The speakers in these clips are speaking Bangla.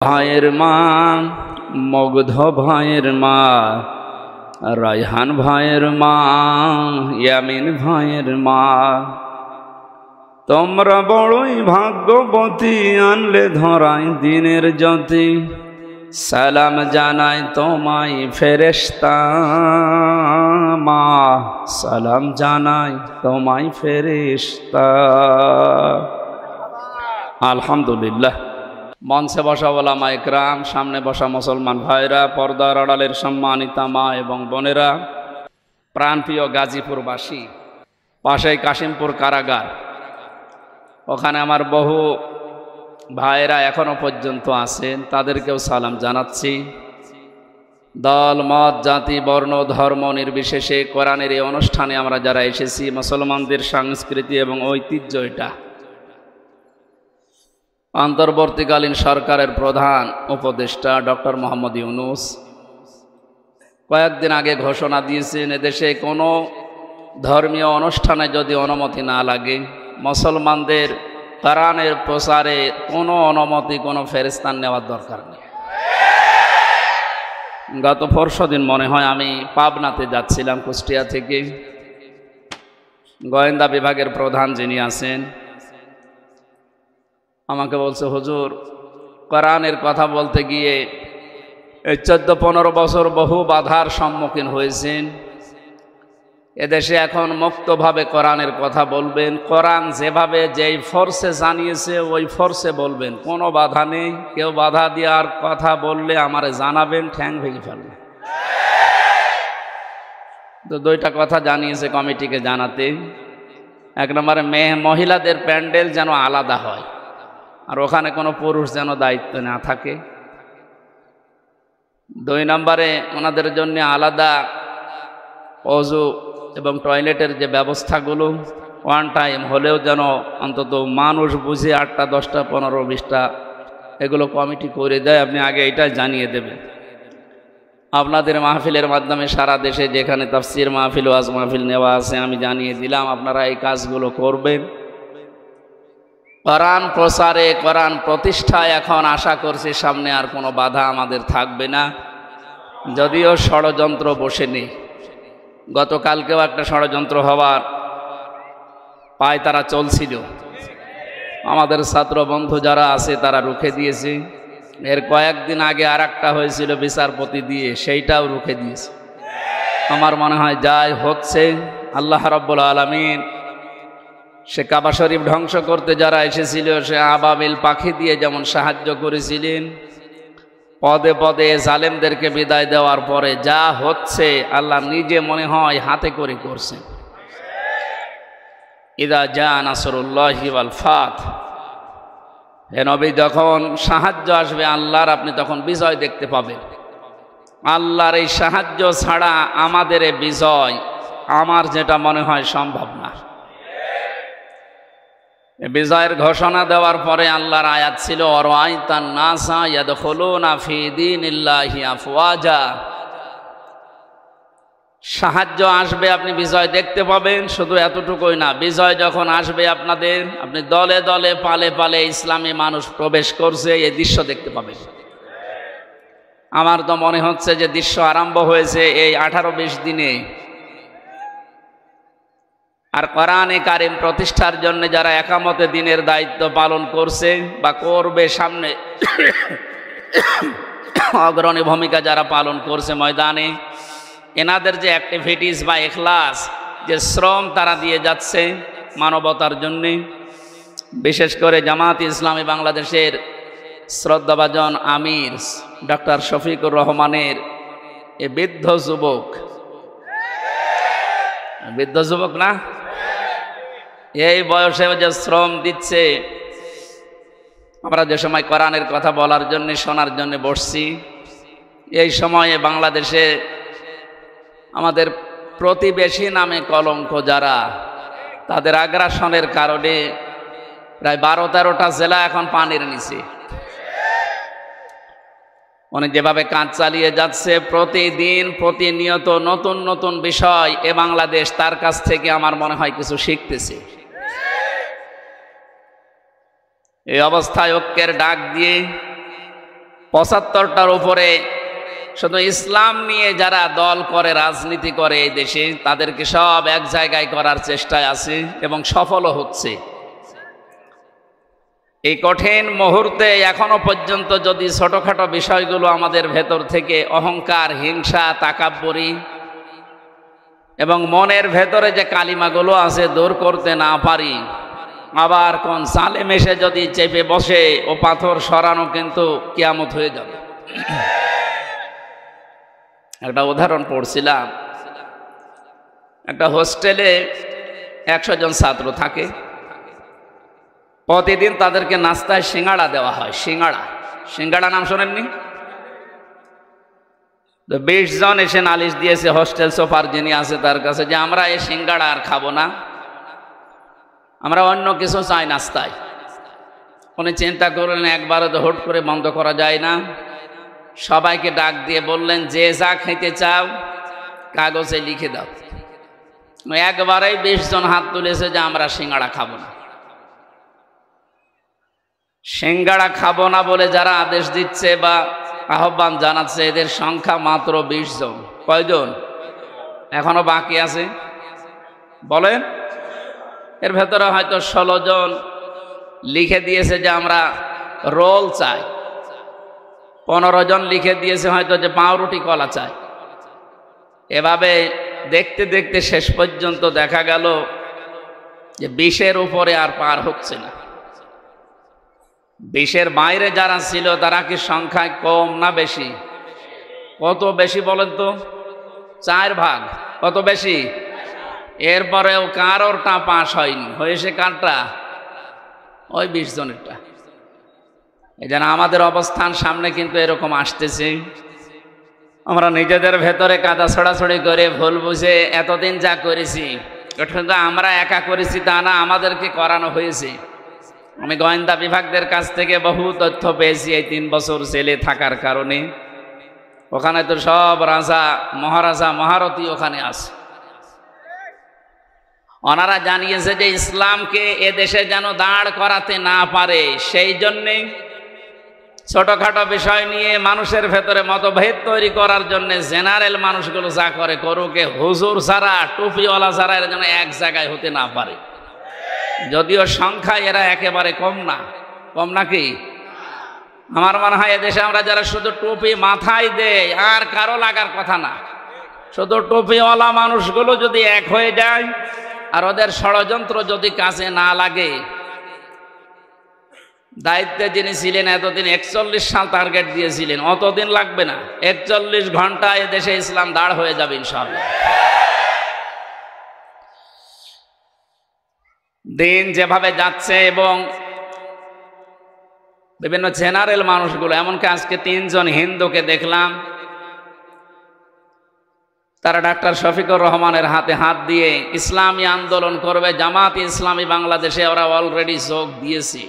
ভাইয়ের মা, মুগ্ধ ভাইয়ের মা, রায়হান ভাইয়ের মা, ইয়ামিন ভাইয়ের মা, তোমরা বড়ই ভাগ্যবতী, আনলে ধরাই দিনের জ্যোতি। সালাম জানাই তোমায় ফেরেশতা মা, সালাম জানাই তোমায় ফেরেশতা। আলহামদুলিল্লাহ। মঞ্চে বসা ওলামা ইকরাম, সামনে বসা মুসলমান ভাইরা, পর্দার আড়ালের সম্মানিতা মা এবং বোনেরা, প্রাণপ্রিয় গাজীপুরবাসী, পাশেই কাশিমপুর কারাগার, ওখানে আমার বহু ভাইরা এখনো পর্যন্ত আছেন, তাদেরকেও সালাম জানাচ্ছি। দল মত জাতি বর্ণ ধর্ম নির্বিশেষে কোরআনের এই অনুষ্ঠানে আমরা যারা এসেছি, মুসলমানদের সংস্কৃতি এবং ঐতিহ্য এটা। অন্তর্বর্তীকালীন সরকারের প্রধান উপদেষ্টা ডক্টর মোহাম্মদ ইউনূস কয়েকদিন আগে ঘোষণা দিয়েছেন, এদেশে কোনো ধর্মীয় অনুষ্ঠানে যদি অনুমতি না লাগে, মুসলমানদের কোরআনের প্রচারে কোনো অনুমতি কোনো ফেরেশতার নেওয়ার দরকার নেই। গত পরশুদিন মনে হয় আমি পাবনাতে যাচ্ছিলাম কুষ্টিয়া থেকে, গোয়েন্দা বিভাগের প্রধান যিনি আছেন আমাকে বলছে, হুজুর কোরআনের কথা বলতে গিয়ে এই 14-15 বছর বহু বাধার সম্মুখীন হয়েছেন। এদেশে এখন মুক্তভাবে কোরআনের কথা বলবেন, কোরআন যেভাবে যেই ফোর্সে জানিয়েছে ওই ফোর্সে বলবেন, কোনো বাধা নেই। কেউ বাধা দেওয়ার কথা বললে আমারে জানাবেন, ঠ্যাং ভেঙে ফেলবেন। তো দুইটা কথা জানিয়েছে কমিটিকে জানাতে। এক নম্বরে মহিলাদের প্যান্ডেল যেন আলাদা হয়, আর ওখানে কোনো পুরুষ যেন দায়িত্ব না থাকে। 2 নম্বরে ওনাদের জন্য আলাদা অজু এবং টয়লেটের যে ব্যবস্থাগুলো ওয়ান টাইম হলেও যেন অন্তত মানুষ বুঝে 8টা 10টা 15 20টা এগুলো কমিটি করে দেয়। আপনি আগে এটা জানিয়ে দেবেন। আপনাদের মাহফিলের মাধ্যমে সারা দেশে যেখানে তাফসির মাহফিল, ওয়াজ মাহফিল নেওয়া আছে আমি জানিয়ে দিলাম, আপনারা এই কাজগুলো করবেন। কোরআন প্রচারে, কোরআন প্রতিষ্ঠায় এখন আশা করছি সামনে আর কোনো বাধা আমাদের থাকবে না, যদিও ষড়যন্ত্র বসে নেই। গতকালকেও একটা ষড়যন্ত্র হওয়ার পায় তারা চলছিল, আমাদের ছাত্র বন্ধু যারা আছে তারা রুখে দিয়েছে। এর কয়েকদিন আগে আর একটা হয়েছিল বিচারপতি দিয়ে, সেইটাও রুখে দিয়েছে। আমার মনে হয় যাই হচ্ছে, আল্লাহ রাব্বুল আলামিন সে কাবা শরীফ ধ্বংস করতে যারা এসেছিল, সে আবাবিল পাখি দিয়ে যেমন সাহায্য করেছিলেন, পদে পদে জালেমদেরকে বিদায় দেওয়ার পরে যা হচ্ছে আল্লাহ নিজে মনে হয় হাতে করে করছেন। ইদা জা নাসরুল্লাহি ওয়াল ফাত, হে নবী, যখন সাহায্য আসবে আল্লাহর, আপনি তখন বিজয় দেখতে পাবেন। আল্লাহর এই সাহায্য ছাড়া আমাদের এই বিজয়, আমার যেটা মনে হয়, সম্ভব না। বিজয়ের ঘোষণা দেওয়ার পরে আল্লাহর আয়াত ছিল, অরাআইতান নাসা ইয়াদখুলুনা ফি দীনিল্লাহি আফওয়াজা। সাহায্য আসবে, আপনি বিজয় দেখতে পাবেন। শুধু এতটুকুই না, বিজয় যখন আসবে আপনাদের, আপনি দলে দলে পালে পালে ইসলামী মানুষ প্রবেশ করছে, এই দৃশ্য দেখতে পাবেন। আমার তো মনে হচ্ছে যে দৃশ্য আরম্ভ হয়েছে এই 18-20 দিনে। আর কোরআনে কারিম প্রতিষ্ঠার জন্য যারা একামতে দিনের দায়িত্ব পালন করছে বা করবে সামনে, অগ্রণী ভূমিকা যারা পালন করছে ময়দানে, এনাদের যে অ্যাক্টিভিটিস বা ইখলাস, যে শ্রম তারা দিয়ে যাচ্ছে মানবতার জন্যে, বিশেষ করে জামাত ইসলামী বাংলাদেশের শ্রদ্ধাভাজন আমির ডক্টর শফিকুর রহমানের এ বৃদ্ধ যুবক না, এই বয়সে যে শ্রম দিচ্ছে। আমরা যে সময় কোরআনের কথা বলার জন্য, শোনার জন্য বসছি, এই সময়ে বাংলাদেশে আমাদের প্রতিবেশী নামে কলঙ্ক যারা, তাদের আগ্রাসনের কারণে প্রায় 12-13টা জেলা এখন পানির নিচে। উনি যেভাবে কাজ চালিয়ে যাচ্ছে, প্রতিদিন প্রতিনিয়ত নতুন নতুন বিষয়, এ বাংলাদেশ তার কাছ থেকে আমার মনে হয় কিছু শিখতেছে। এই অবস্থায় ঐক্যের ডাক দিয়ে ৭৫টার উপরে শুধু ইসলাম নিয়ে যারা দল করে, রাজনীতি করে এই দেশে, তাদেরকে সব এক জায়গায় করার চেষ্টায় আছে এবং সফলও হচ্ছে। এই কঠিন মুহূর্তে এখনো পর্যন্ত যদি ছোটখাটো বিষয়গুলো আমাদের ভেতর থেকে অহংকার, হিংসা, তাকাব্বুরি এবং মনের ভেতরে যে কালিমাগুলো আছে দূর করতে না পারি, আবার কোন জালেম এসে যদি চেপে বসে ও পাথর সরানো কিন্তু কিয়ামত হয়ে যাবে। একটা উদাহরণ পড়ছিলাম, একটা হোস্টেলে ১০০ জন ছাত্র থাকে, প্রতিদিন তাদেরকে নাস্তায় সিঙ্গাড়া দেওয়া হয়। সিঙ্গাড়া নাম শোনেননি? তো ২০ জন এসে নালিশ দিয়েছে হোস্টেল সুপার যিনি আছে তার কাছে যে আমরা এই সিঙ্গাড়া আর খাবো না, আমরা অন্য কিছু চাই নাস্তায়। উনি চিন্তা করলেন একবারে তো হুট করে বন্ধ করা যায় না, সবাইকে ডাক দিয়ে বললেন যে যা খেতে চাও কাগজে লিখে দাও। একবারেই ২০ জন হাত তুলেছে যে আমরা সিঙ্গাড়া খাবো না। সিঙ্গাড়া খাবো না বলে যারা আদেশ দিচ্ছে বা আহ্বান জানাচ্ছে এদের সংখ্যা মাত্র ২০ জন। কয়জন এখনো বাকি আছে বলেন? এর ভেতরে হয়তো ১৬ জন লিখে দিয়েছে যে আমরা রোল চাই, ১৫ জন লিখে দিয়েছে হয়তো যে পাউরুটি কলা চাই। এভাবে দেখতে দেখতে শেষ পর্যন্ত দেখা গেল যে ২০-এর উপরে আর পার হচ্ছে না। ২০-এর বাইরে যারা ছিল তারা কি সংখ্যায় কম না বেশি? কত বেশি বলেন তো? ৪ ভাগ। কত বেশি? এরপরেও কারোরটা পাস হয়নি, হয়েছে কারটা? ওই ২০ জনেরটা। এই জন্য আমাদের অবস্থান সামনে কিন্তু এরকম আসতেছে। আমরা নিজেদের ভেতরে কাদা ছড়াছড়ি করে ভুল বুঝে এতদিন যা করেছি ওটা আমরা একা করেছি তা না, আমাদেরকে করানো হয়েছে। আমি গোয়েন্দা বিভাগদের কাছ থেকে বহু তথ্য পেয়েছি এই ৩ বছর জেলে থাকার কারণে। ওখানে তো সব রাজা, মহারাজা, মহারথী ওখানে আছে। ওনারা জানিয়েছে যে ইসলামকে এ দেশে যেন দাঁড় করাতে না পারে, সেই জন্যেই ছোটখাটো বিষয় নিয়ে মানুষের ভেতরে মতভেদ তৈরি করার জন্য জেনারেল মানুষগুলো যা করে করুক, হুজুর ছাড়া, টুপিওয়ালা ছাড়া এরা যেন এক জায়গায় হতে না পারে। যদিও সংখ্যায় এরা একেবারে কম না। কম নাকি? আমার মনে হয় এদেশে আমরা যারা শুধু টুপি মাথায় দেয় আর কারো লাগার কথা না, শুধু টুপিওয়ালা মানুষগুলো যদি এক হয়ে যায় আর ওদের ষড়যন্ত্র যদি কাছে না লাগে, দায়িত্বে যিনি ছিলেন এতদিন ৪১ সাল টার্গেট দিয়েছিলেন, অতদিন লাগবে না, ৪১ ঘন্টায় দেশে ইসলাম দাঁড় হয়ে যাবে ইনশাআল্লাহ। দিন যেভাবে যাচ্ছে এবং বিভিন্ন জেনারেল মানুষগুলো, এমনকি আজকে ৩ জন হিন্দুকে দেখলাম, তারা ডাক্তার শফিকুর রহমানের হাতে হাত দিয়ে ইসলামী আন্দোলন করবে, জামাত ইসলামী বাংলাদেশে ওরা অলরেডি যোগ দিয়েছে।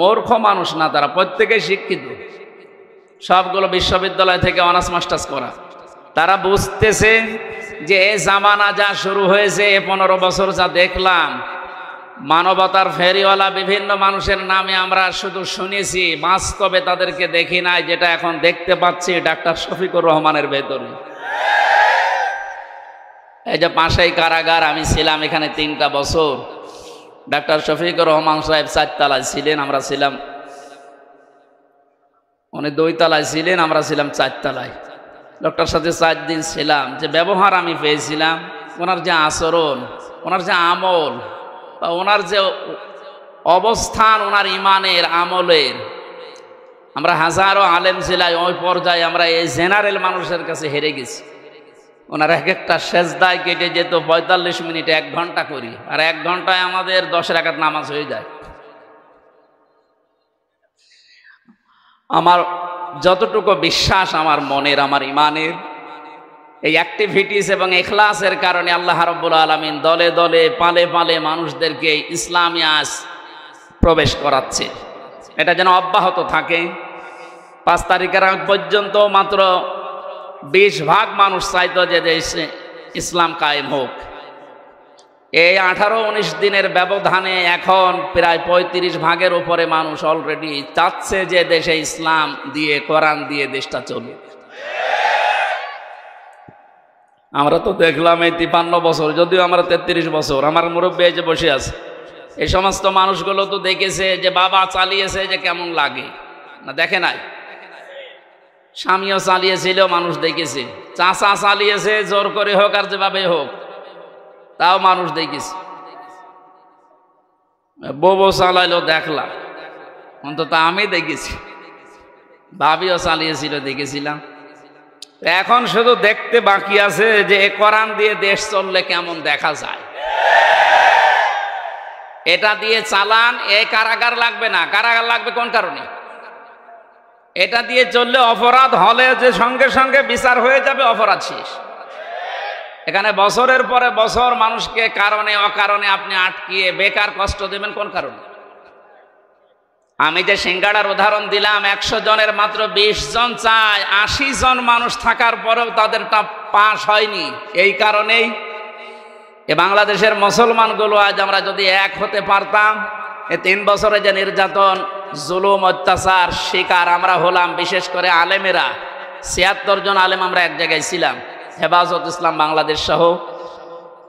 মূর্খ মানুষ না তারা, প্রত্যেকেই শিক্ষিত, সবগুলো বিশ্ববিদ্যালয় থেকে অনার্স মাস্টার্স করা। তারা বুঝতেছে যে এই জামানা যা শুরু হয়েছে, ১৫ বছর যা দেখলাম, মানবতার ফেরিওয়ালা বিভিন্ন মানুষের নামে আমরা শুধু শুনেছি, বাস্তবে তাদেরকে দেখি নাই। যেটা এখন দেখতে পাচ্ছি ডাক্তার শফিকুর রহমানের ভেতরে। এই যে পাশেই কারাগার, আমি ছিলাম এখানে ৩টা বছর। ডাক্তার শফিকুর রহমান সাহেব ৪ তলায় ছিলেন, আমরা ছিলাম, উনি 2 তলায় ছিলেন, আমরা ছিলাম 4 তলায়। ডক্টর সাথে 4 দিন ছিলাম। যে ব্যবহার আমি পেয়েছিলাম, ওনার যে আচরণ, ওনার যে আমল বা ওনার যে অবস্থান, ওনার ইমানের আমলের, আমরা হাজারো আলেম ছিলাই, ওই পর্যায়ে আমরা এই জেনারেল মানুষের কাছে হেরে গেছি। ওনার এক একটা সেজদায় কেটে যেত ৪৫ মিনিট, 1 ঘন্টা করি, আর 1 ঘন্টায় আমাদের 10 রাকাত নামাজ হয়ে যায়। আমার যতটুকু বিশ্বাস আমার মনের, আমার ইমানের, এই অ্যাক্টিভিটিস এবং ইখলাসের কারণে আল্লাহ রাব্বুল আলামিন দলে দলে পালে পালে মানুষদেরকে ইসলামী আজ প্রবেশ করাচ্ছে। এটা যেন অব্যাহত থাকে। 5 তারিখের আগ পর্যন্ত মাত্র 20 ভাগ মানুষ চাইতো যে দেশে ইসলাম কায়েম হোক। এই 18-19 দিনের ব্যবধানে এখন প্রায় 35 ভাগের উপরে মানুষ অলরেডি চাচ্ছে যে দেশে ইসলাম দিয়ে, কোরআন দিয়ে দেশটা চলবে। আমরা তো দেখলাম এই 53 বছর, যদিও আমরা 33 বছর, আমার মুরব্বী যে বসে আছে, এই সমস্ত মানুষগুলো তো দেখেছে যে বাবা চালিয়েছে যে কেমন লাগে, না দেখে নাই? স্বামীও চালিয়েছিল, মানুষ দেখেছে। চাচা চালিয়েছে, জোর করে হোক আর যেভাবে হোক, তাও মানুষ দেখেছে। বউ চালাইলো দেখলাম, অন্তত আমি দেখেছি। ভাবিও চালিয়েছিল, দেখেছিলাম। এখন শুধু দেখতে বাকি আছে যে এ কোরআন দিয়ে দেশ চললে কেমন দেখা যায়। এটা দিয়ে চালান, এ কারাগার লাগবে না। কারাগার লাগবে কোন কারণে? এটা দিয়ে চললে অপরাধ হলে যে সঙ্গে সঙ্গে বিচার হয়ে যাবে, অপরাধ শেষ। এখানে বছরের পরে বছর মানুষকে কারণে অকারণে আপনি আটকিয়ে বেকার কষ্ট দেবেন কোন কারণে? আমি যে সিঙ্গাড়ার উদাহরণ দিলাম, 100 জনের মাত্র 20 জন চায়, 80 জন মানুষ থাকার পরেও তাদেরটা পাস হয়নি। এই কারণেই এ বাংলাদেশের মুসলমানগুলো আজ আমরা যদি এক হতে পারতাম, এ 3 বছরে যে নির্যাতন, জুলুম, অত্যাচার শিকার আমরা হলাম, বিশেষ করে আলেমেরা 76 জন আলেম আমরা এক জায়গায় ছিলাম, হেফাজত ইসলাম বাংলাদেশ সহ,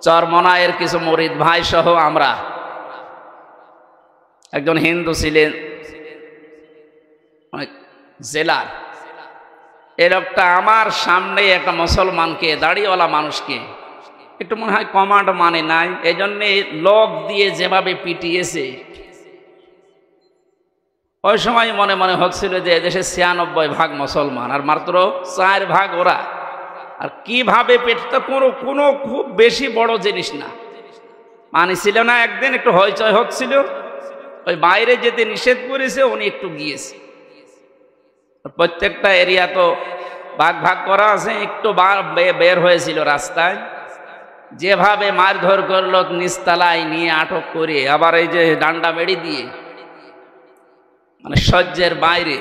চরমনায়ের কিছু মুরিদ ভাই সহ। আমরা একজন হিন্দু ছিলেন জেলার, এ লোকটা আমার সামনে একটা মুসলমানকে, দাড়িওয়ালা মানুষকে একটু মনে হয় কমান্ড মানে নাই, এই জন্যে লোক দিয়ে যেভাবে পিটিয়েছে, ওই সময় মনে মনে হচ্ছিল যে এদেশে 96 ভাগ মুসলমান আর মাত্র 4 ভাগ ওরা। আর কিভাবে পেটটা কোনো খুব বেশি বড় জিনিস না, মানিছিল না। একদিন একটু হইচই হচ্ছিল, ওই বাইরে যেতে নিষেধ করেছে, উনি একটু গিয়েছে। প্রত্যেকটা এরিয়া তো ভাগ ভাগ করা আছে, একটু বের হয়েছিল রাস্তায়, যেভাবে মারধর করলো, নিচতলায় নিয়ে আটক করে, আবার এই যে ডান্ডা বেড়ি দিয়ে, মানে সহ্যের বাইরে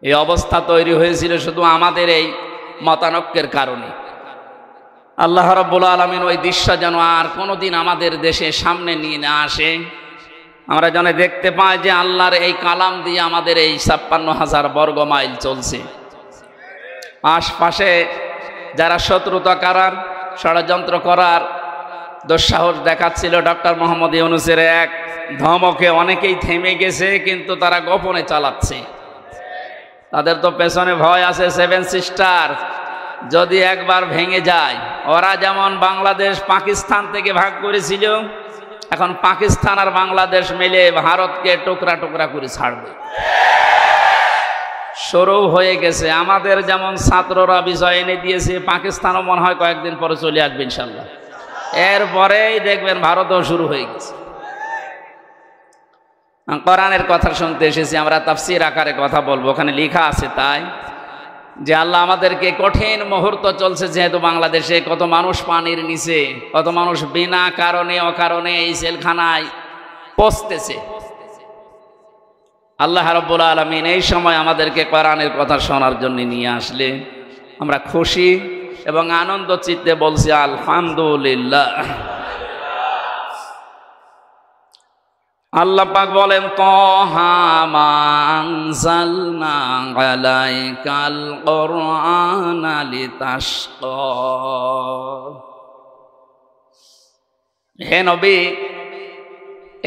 এই অবস্থা তৈরি হয়েছিল শুধু আমাদের এই মতানক্যের কারণে। আল্লাহ রাব্বুল আলামিন ওই দৃশ্য যেন আর কোনোদিন আমাদের দেশে সামনে নিয়ে না আসে। আমরা যেন দেখতে পাই যে আল্লাহর এই কালাম দিয়ে আমাদের এই 56,000 বর্গ মাইল চলছে। আশপাশে যারা শত্রুতা করার, ষড়যন্ত্র করার দুঃসাহস দেখাচ্ছিল, ডক্টর মোহাম্মদ ইউনূসের এক ধমকে অনেকেই থেমে গেছে, কিন্তু তারা গোপনে চালাচ্ছে। তাদের তো পেছনে ভয় আছে 7 সিস্টার, যদি একবার ভেঙে যায়। ওরা যেমন বাংলাদেশ পাকিস্তান থেকে ভাগ করেছিল, এখন পাকিস্তান আর বাংলাদেশ মিলে ভারতকে টুকরা টুকরা করে ছাড়বে, শুরু হয়ে গেছে। আমাদের যেমন ছাত্ররা বিজয় এনে দিয়েছে, পাকিস্তানও মনে হয় কয়েকদিন পরে চলে আসবে ইনশাল্লাহ। এরপরেই দেখবেন ভারতও শুরু হয়ে গেছে। কোরআনের কথা শুনতে এসেছি, আমরা তাফসীর আকারে কথা বলবো। ওখানে লেখা আছে তাই যে আল্লাহ আমাদেরকে, কঠিন মুহূর্ত চলছে যেহেতু বাংলাদেশে, কত মানুষ পানির নিচে, কত মানুষ বিনা কারণে অকারণে এই জেলখানায় পচতেছে। আল্লাহ রাব্বুল আলামিন এই সময় আমাদেরকে কোরআনের কথা শোনার জন্য নিয়ে আসলে আমরা খুশি এবং আনন্দ চিত্তে বলছি আলহামদুলিল্লাহ। আল্লাহ পাক বলেন, তাহা মা আনজালনা আলাইকাল কুরআনা লিতাশকা। হে নবী,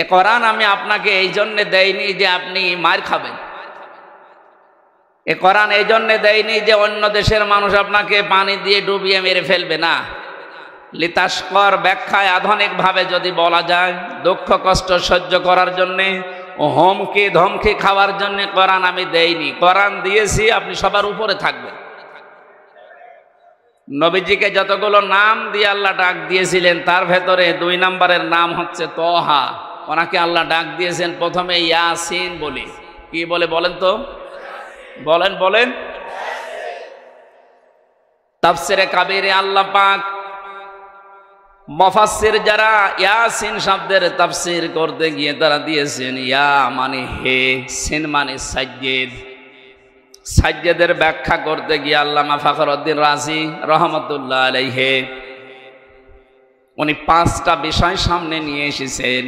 এ কোরআন আমি আপনাকে এই জন্যে দেইনি যে আপনি মার খাবেন। এ কোরআন এই জন্যে দেয়নি যে অন্য দেশের মানুষ আপনাকে পানি দিয়ে ডুবিয়ে মেরে ফেলবে না। লিতাশকর ব্যাখ্যায় আধুনিকভাবে যদি বলা যায়, দুঃখ কষ্ট সহ্য করার জন্যে, হুমকি ধমকি খাওয়ার জন্যে কোরআন আমি দেইনি। কোরআন দিয়েছি আপনি সবার উপরে থাকবেন। নবীজিকে যতগুলো নাম দিয়ে আল্লাহ ডাক দিয়েছিলেন, তার ভেতরে 2 নম্বরের নাম হচ্ছে তহা। ওনাকে আল্লাহ ডাক দিয়েছেন প্রথমে ইয়াসিন বলে। কি বলে বলেন তো? বলেন। তাফসিরে কাবীরে আল্লাহ পাক মুফাসসির যারা ইয়াসিন শব্দের তাফসীর করতে গিয়ে তারা দিয়েছেন ইয়া মানে হে, সিন মানে সাজ্জেদ। সাজ্জেদের ব্যাখ্যা করতে গিয়ে আল্লামা ফখরউদ্দীন রাজি রহমতুল্লাহ আলাইহি উনি 5টা বিষয় সামনে নিয়ে এসেছেন।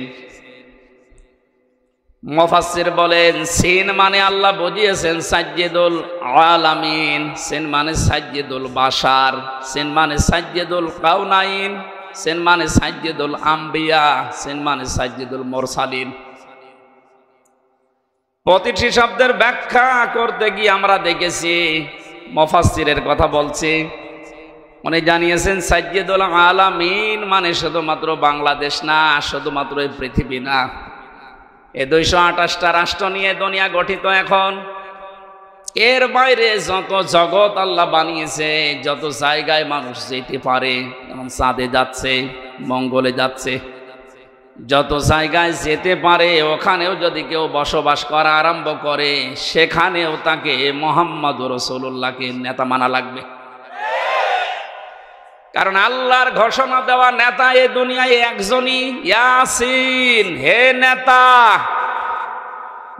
মুফাসসির বলেন সিন মানে আল্লাহ বুঝিয়েছেন সাজ্জিদুল আলামিন, সিন মানে সাজ্জিদুল বাশার, সিন মানে সাজ্জিদুল কাউনাইন, সিন মানে সাজ্জিদুল আম্বিয়া, সিন মানে সাজ্জিদুল মুরসালিন। প্রতিটি শব্দের ব্যাখ্যা করতে গিয়ে আমরা দেখেছি মুফাসসিরের কথা বলছি, উনি জানিয়েছেন সাজ্জিদুল আলামিন মানে শুধুমাত্র বাংলাদেশ না, শুধুমাত্র এই পৃথিবী না, এই 228টা রাষ্ট্র নিয়ে দুনিয়া গঠিত। এখন এর বাইরে যত জগৎ আল্লাহ বানিয়েছে, যত জায়গায় মানুষ যেতে পারে, যেমন চাঁদে যাচ্ছে, মঙ্গলে যাচ্ছে, যত জায়গায় যেতে পারে ওখানেও যদি কেউ বসবাস করা আরম্ভ করে, সেখানেও তাকে মুহাম্মদুর রাসূলুল্লাহকে নেতা মানা লাগবে। কারণ আল্লাহর ঘোষণা দেওয়া নেতা এই দুনিয়ায় একজনই, ইয়াসিন, হে নেতা।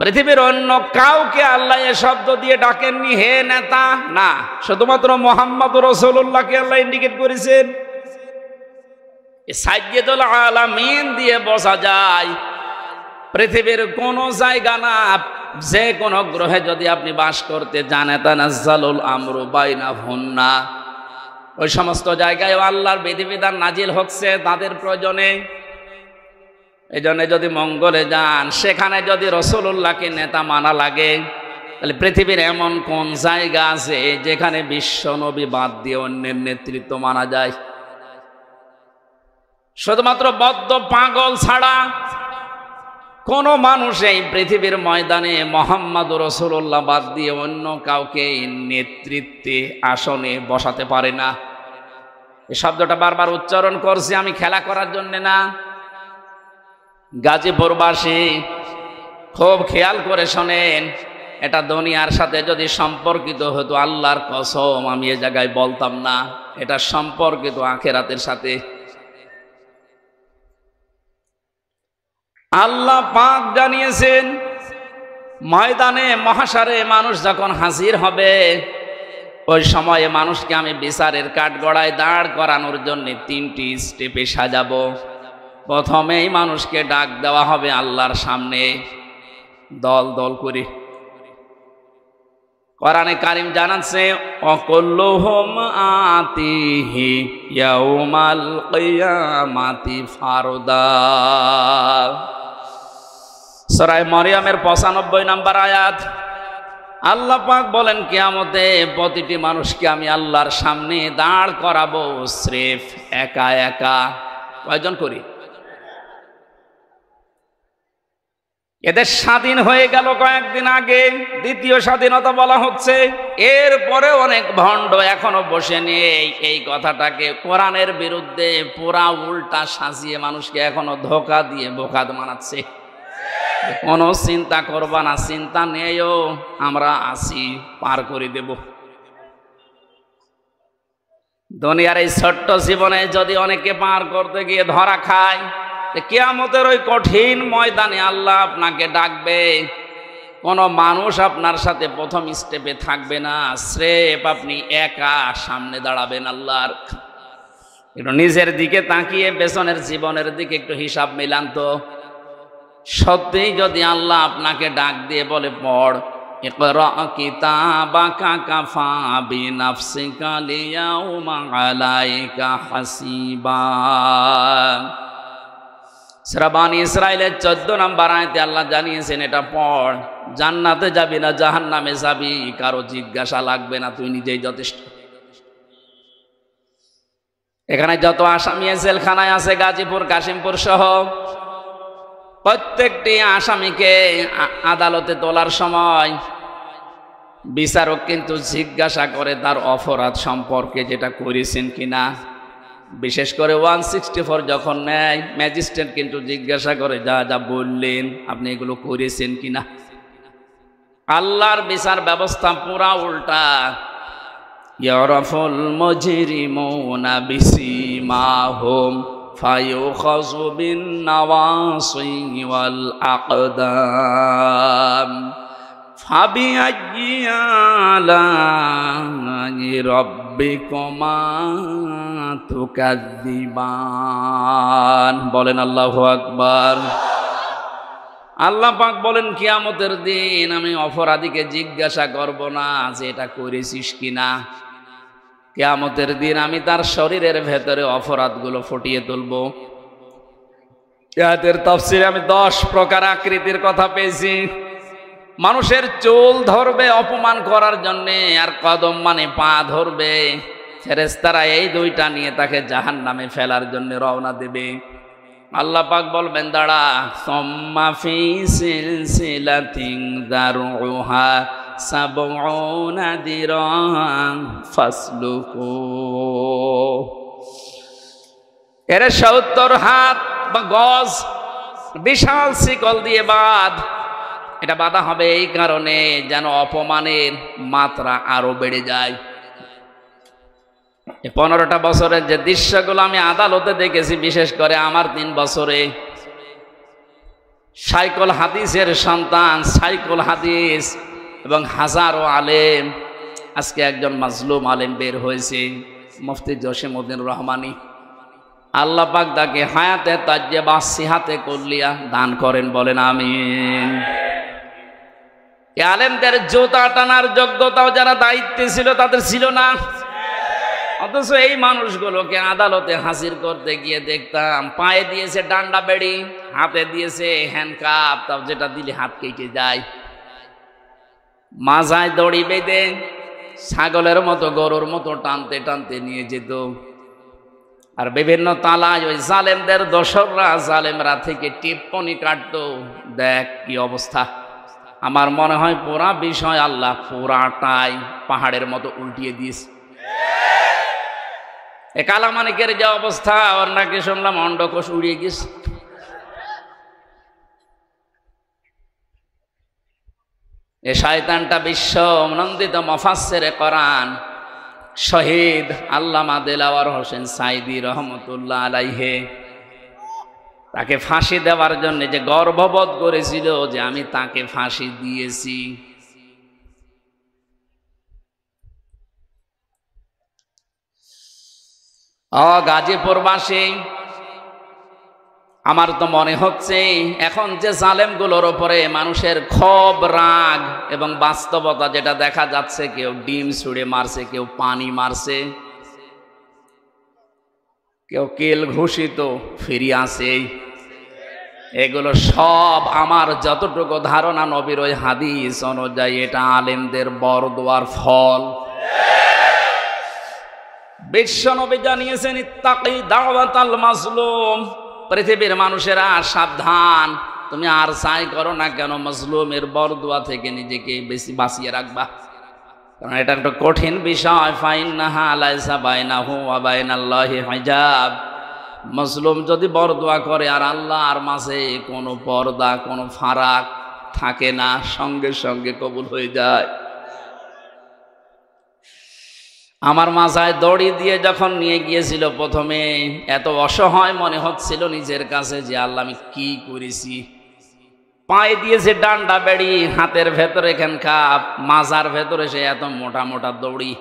পৃথিবীর অন্য কাউকে আল্লাহ এ শব্দ দিয়ে ডাকেননি, হে নেতা, না, শুধুমাত্র মুহাম্মদুর রাসূলুল্লাহকে আল্লাহ ইন্ডিকেট করেছেন। সাজ্জিদুল আলামিন দিয়ে বোঝা যায় পৃথিবীর কোন জায়গা না, যে কোন গ্রহে যদি আপনি বাস করতে যান, তানাজ্জালুল আমরু বাইনাহুন্না, ওই সমস্ত জায়গায় আল্লাহর বিধিবিধান নাজিল হচ্ছে তাদের প্রয়োজনে। এই জন্য যদি মঙ্গলে যান, সেখানে যদি রাসূলুল্লাহকে নেতা মানা লাগে, তাহলে পৃথিবীর এমন কোন জায়গা আছে যেখানে বিশ্ব নবী বাদ দিয়ে অন্যের নেতৃত্ব মানা যায়? শুধুমাত্র বদ্ধ পাগল ছাড়া কোন মানুষ এই পৃথিবীর ময়দানে মুহাম্মদুর রাসূলুল্লাহ বাদ দিয়ে অন্য কাউকে নেতৃত্বে আসনে বসাতে পারে না। এই শব্দটা বারবার উচ্চারণ করছি আমি খেলা করার জন্য না। গাজীপুরবাসী খুব খেয়াল করে শোনেন, এটা দুনিয়ার সাথে যদি সম্পর্কিত হতো, আল্লাহর কসম আমি এ জায়গায় বলতাম না, এটা সম্পর্কিত আখিরাতের সাথে। আল্লাহ পাক জানিয়েছেন ময়দানে মহাশারে মানুষ যখন হাজির হবে, ওই সময়ে মানুষকে আমি বিচারের কাঠগড়ায় দাঁড় করানোর জন্য 3টি স্টেপে সাজাবো। প্রথমেই মানুষকে ডাক দেওয়া হবে আল্লাহর সামনে দল দল করে। কোরআনে কারীম জানাচ্ছে অকুল্লুহুম আতিহি ইয়াউমাল কিয়ামাতি ফারদা। সূরা মরিয়মের 95 নম্বর আয়াত। আল্লাহ পাক বলেন কিয়ামতে প্রতিটি মানুষকে আমি আল্লাহর সামনে দাঁড় করাবো স্রেফ একা একা। কয়জন করি? এদের স্বাধীন হয়ে গেল কয়েকদিন আগে, দ্বিতীয় স্বাধীনতা বলা হচ্ছে। এরপরে অনেক ভণ্ড এখনো বসে নেই এই কথাটাকে কোরআনের বিরুদ্ধে পুরা উল্টা সাজিয়ে মানুষকে এখনো ধোকা দিয়ে বোকা বানাচ্ছে। কোনো চিন্তা করবা না, চিন্তা নেইও, আমরা আছি, পার করে দেব। দুনিয়ার এই ছোট্ট জীবনে যদি অনেকে পার করতে গিয়ে ধরা খায়, কিয়ামতের ওই কঠিন ময়দানে আল্লাহ আপনাকে ডাকবে। কোনো মানুষ আপনার সাথে প্রথম স্টেপে থাকবে না, স্রেফ আপনি একা সামনে দাঁড়াবেন আল্লাহর। একটু নিজের দিকে তাকিয়ে পেছনের জীবনের দিকে একটু হিসাব মিলান তো। সত্যিই যদি আল্লাহ আপনাকে ডাক দিয়ে বলে পড় ইকরা কিতাবাকা কাফা বিনাফসিকা লিয়াউমা আলাইকা হাসিবা। সূরা বানী ইসরাঈলের 14 নম্বর আয়াতে আল্লাহ জানিয়েছেন এটা পড়, জান্নাতে যাবি না জাহান্নামে যাবি কারো জিজ্ঞাসা লাগবে না, তুই নিজেই যথেষ্ট। এখানে যত আসামি জেলখানায় আছে গাজীপুর কাশিমপুর সহ, প্রত্যেকটি আসামিকে আদালতে তোলার সময় বিচারক কিন্তু জিজ্ঞাসা করে তার অপরাধ সম্পর্কে, যেটা করেছেন কিনা। বিশেষ করে 164 যখন নেয়, ম্যাজিস্ট্রেট কিন্তু জিজ্ঞাসা করে যা যা বললেন আপনি এগুলো করেছেন কিনা। আল্লাহর বিচার ব্যবস্থা পুরা উল্টা। ইয়ারাফুল মুজরিমুনা বিসিমাহুম ফায়ুখাযু বিন নাওয়াসি ওয়াল আকদাম ফাবিআইয়ি আলাইহি রাব্বিকুমা তুকাযযিবান। বলেন আল্লাহু আকবার। আল্লাহ পাক বলেন কিয়ামতের দিন আমি অপরাধীকে জিজ্ঞাসা করব না যে এটা করেছিস কিনা। কিয়ামতের দিন আমি তার শরীরের ভেতরে অপরাধগুলো ফুটিয়ে তুলব। আয়াতের তাফসীরে আমি 10 প্রকার আকৃতির কথা পেয়েছি। মানুষের চুল ধরবে অপমান করার জন্যে, আর কদম মানে পা ধরবে। ফেরেশতারা এই দুইটা নিয়ে তাকে জাহান্নামে ফেলার জন্য রওনা দেবে। আল্লাহ পাক বলবেন দাঁড়া, সুম্মা ফি সিলসিলাতিন যারউহা সাবউনা দিরান ফাসলুকু। এর 70 হাত বা গজ বিশাল শিকল দিয়ে বাঁধ। এটা বাঁধা হবে এই কারণে যেন অপমানের মাত্রা আরো বেড়ে যায়। 15টা বছরের যে দৃশ্যগুলো আমি আদালতে দেখেছি, বিশেষ করে আমার 3 বছরে, সাইকুল হাদিসের সন্তান সাইকুল হাদিস এবং হাজারো আলেম, আজকে একজন মাজলুম আলেম বের হয়েছে, মুফতি জসিমউদ্দিন রহমানী। আল্লাহ পাক তাকে হায়াতে তাজ্জেবা সিহাতে কুল্লিয়া দান করেন, বলেন আমিন। এই আলেমদের জুতা টানার যোগ্যতাও যারা দায়িত্বে ছিল তাদের ছিল না। অথচ এই মানুষগুলোকে আদালতে হাজির করতে গিয়ে দেখতাম পায়ে দিয়েছে ডান্ডা বেড়ি, হাতে দিয়েছে হ্যান্ডকাপ, তাও যেটা দিলে হাত কেটে যায়। মাজায় দড়ি বেঁধে ছাগলের মতো গরুর মতো টানতে টানতে নিয়ে যেত। আর বিভিন্ন তালায় ওই জালেমদের দোসররা জালেমরা থেকে টিপ্পনি কাটতো। দেখ কি অবস্থা। আমার মনে হয় পুরা বিষয় আল্লাহ পুরাটাই পাহাড়ের মতো উল্টিয়ে দিয়েছে। এ কালামানিকের যে অবস্থা, ওর নাকি শুনলাম অন্ডকোষ উড়িয়ে গেছে। এ শয়তানটা বিশ্ব নন্দিত মুফাসসিরে কোরআন শহীদ আল্লামা দেলাওয়ার হোসেন সাইদি রহমতুল্লাহ আলাইহি, তাকে ফাঁসি দেওয়ার জন্য যে গর্ববোধ করেছিল যে আমি তাকে ফাঁসি দিয়েছি। গাজীপুরবাসী, আমার তো মনে হচ্ছে এখন যে জালেমগুলোর ওপরে মানুষের ক্ষোভ, রাগ এবং বাস্তবতা যেটা দেখা যাচ্ছে, কেউ ডিম ছুঁড়ে মারছে, কেউ পানি মারছে, কেউ কেল ঘুষিত ফিরিয়ে আসে। এগুলো সব আমার যতটুকু ধারণা নবীর ওই হাদিস অনুযায়ী এটা আলেমদের বরদোয়ার ফল। বিশ্বনবী জানিয়েছেন ইত্তাকি দাওয়াতাল মাজলুম, পৃথিবীর মানুষেরা সাবধান, তুমি আর চাই করো না কেন মাজলুমের বরদোয়া থেকে নিজেকে বেশি বাঁচিয়ে রাখবা, কারণ এটা একটা কঠিন বিষয়। ফাইন্নাহা লাইসা বাইনাহু ওয়া বাইনাল্লাহি হিজাব। মাজলুম যদি বরদোয়া করে আর আল্লাহর মাঝে কোনো পর্দা, কোনো ফারাক থাকে না, সঙ্গে সঙ্গে কবুল হয়ে যায়। আমার মাথায় দড়ি দিয়ে যখন নিয়ে গিয়েছিল প্রথমে, এত অসহায় মনে হচ্ছিল নিজের কাছে যে আল্লাহ আমি কি করেছি। পায়ে দিয়েছে ডান্ডা বেড়ি, হাতের ভেতরে এখানকার মাজার ভেতরে সে এত মোটা মোটা দড়ি।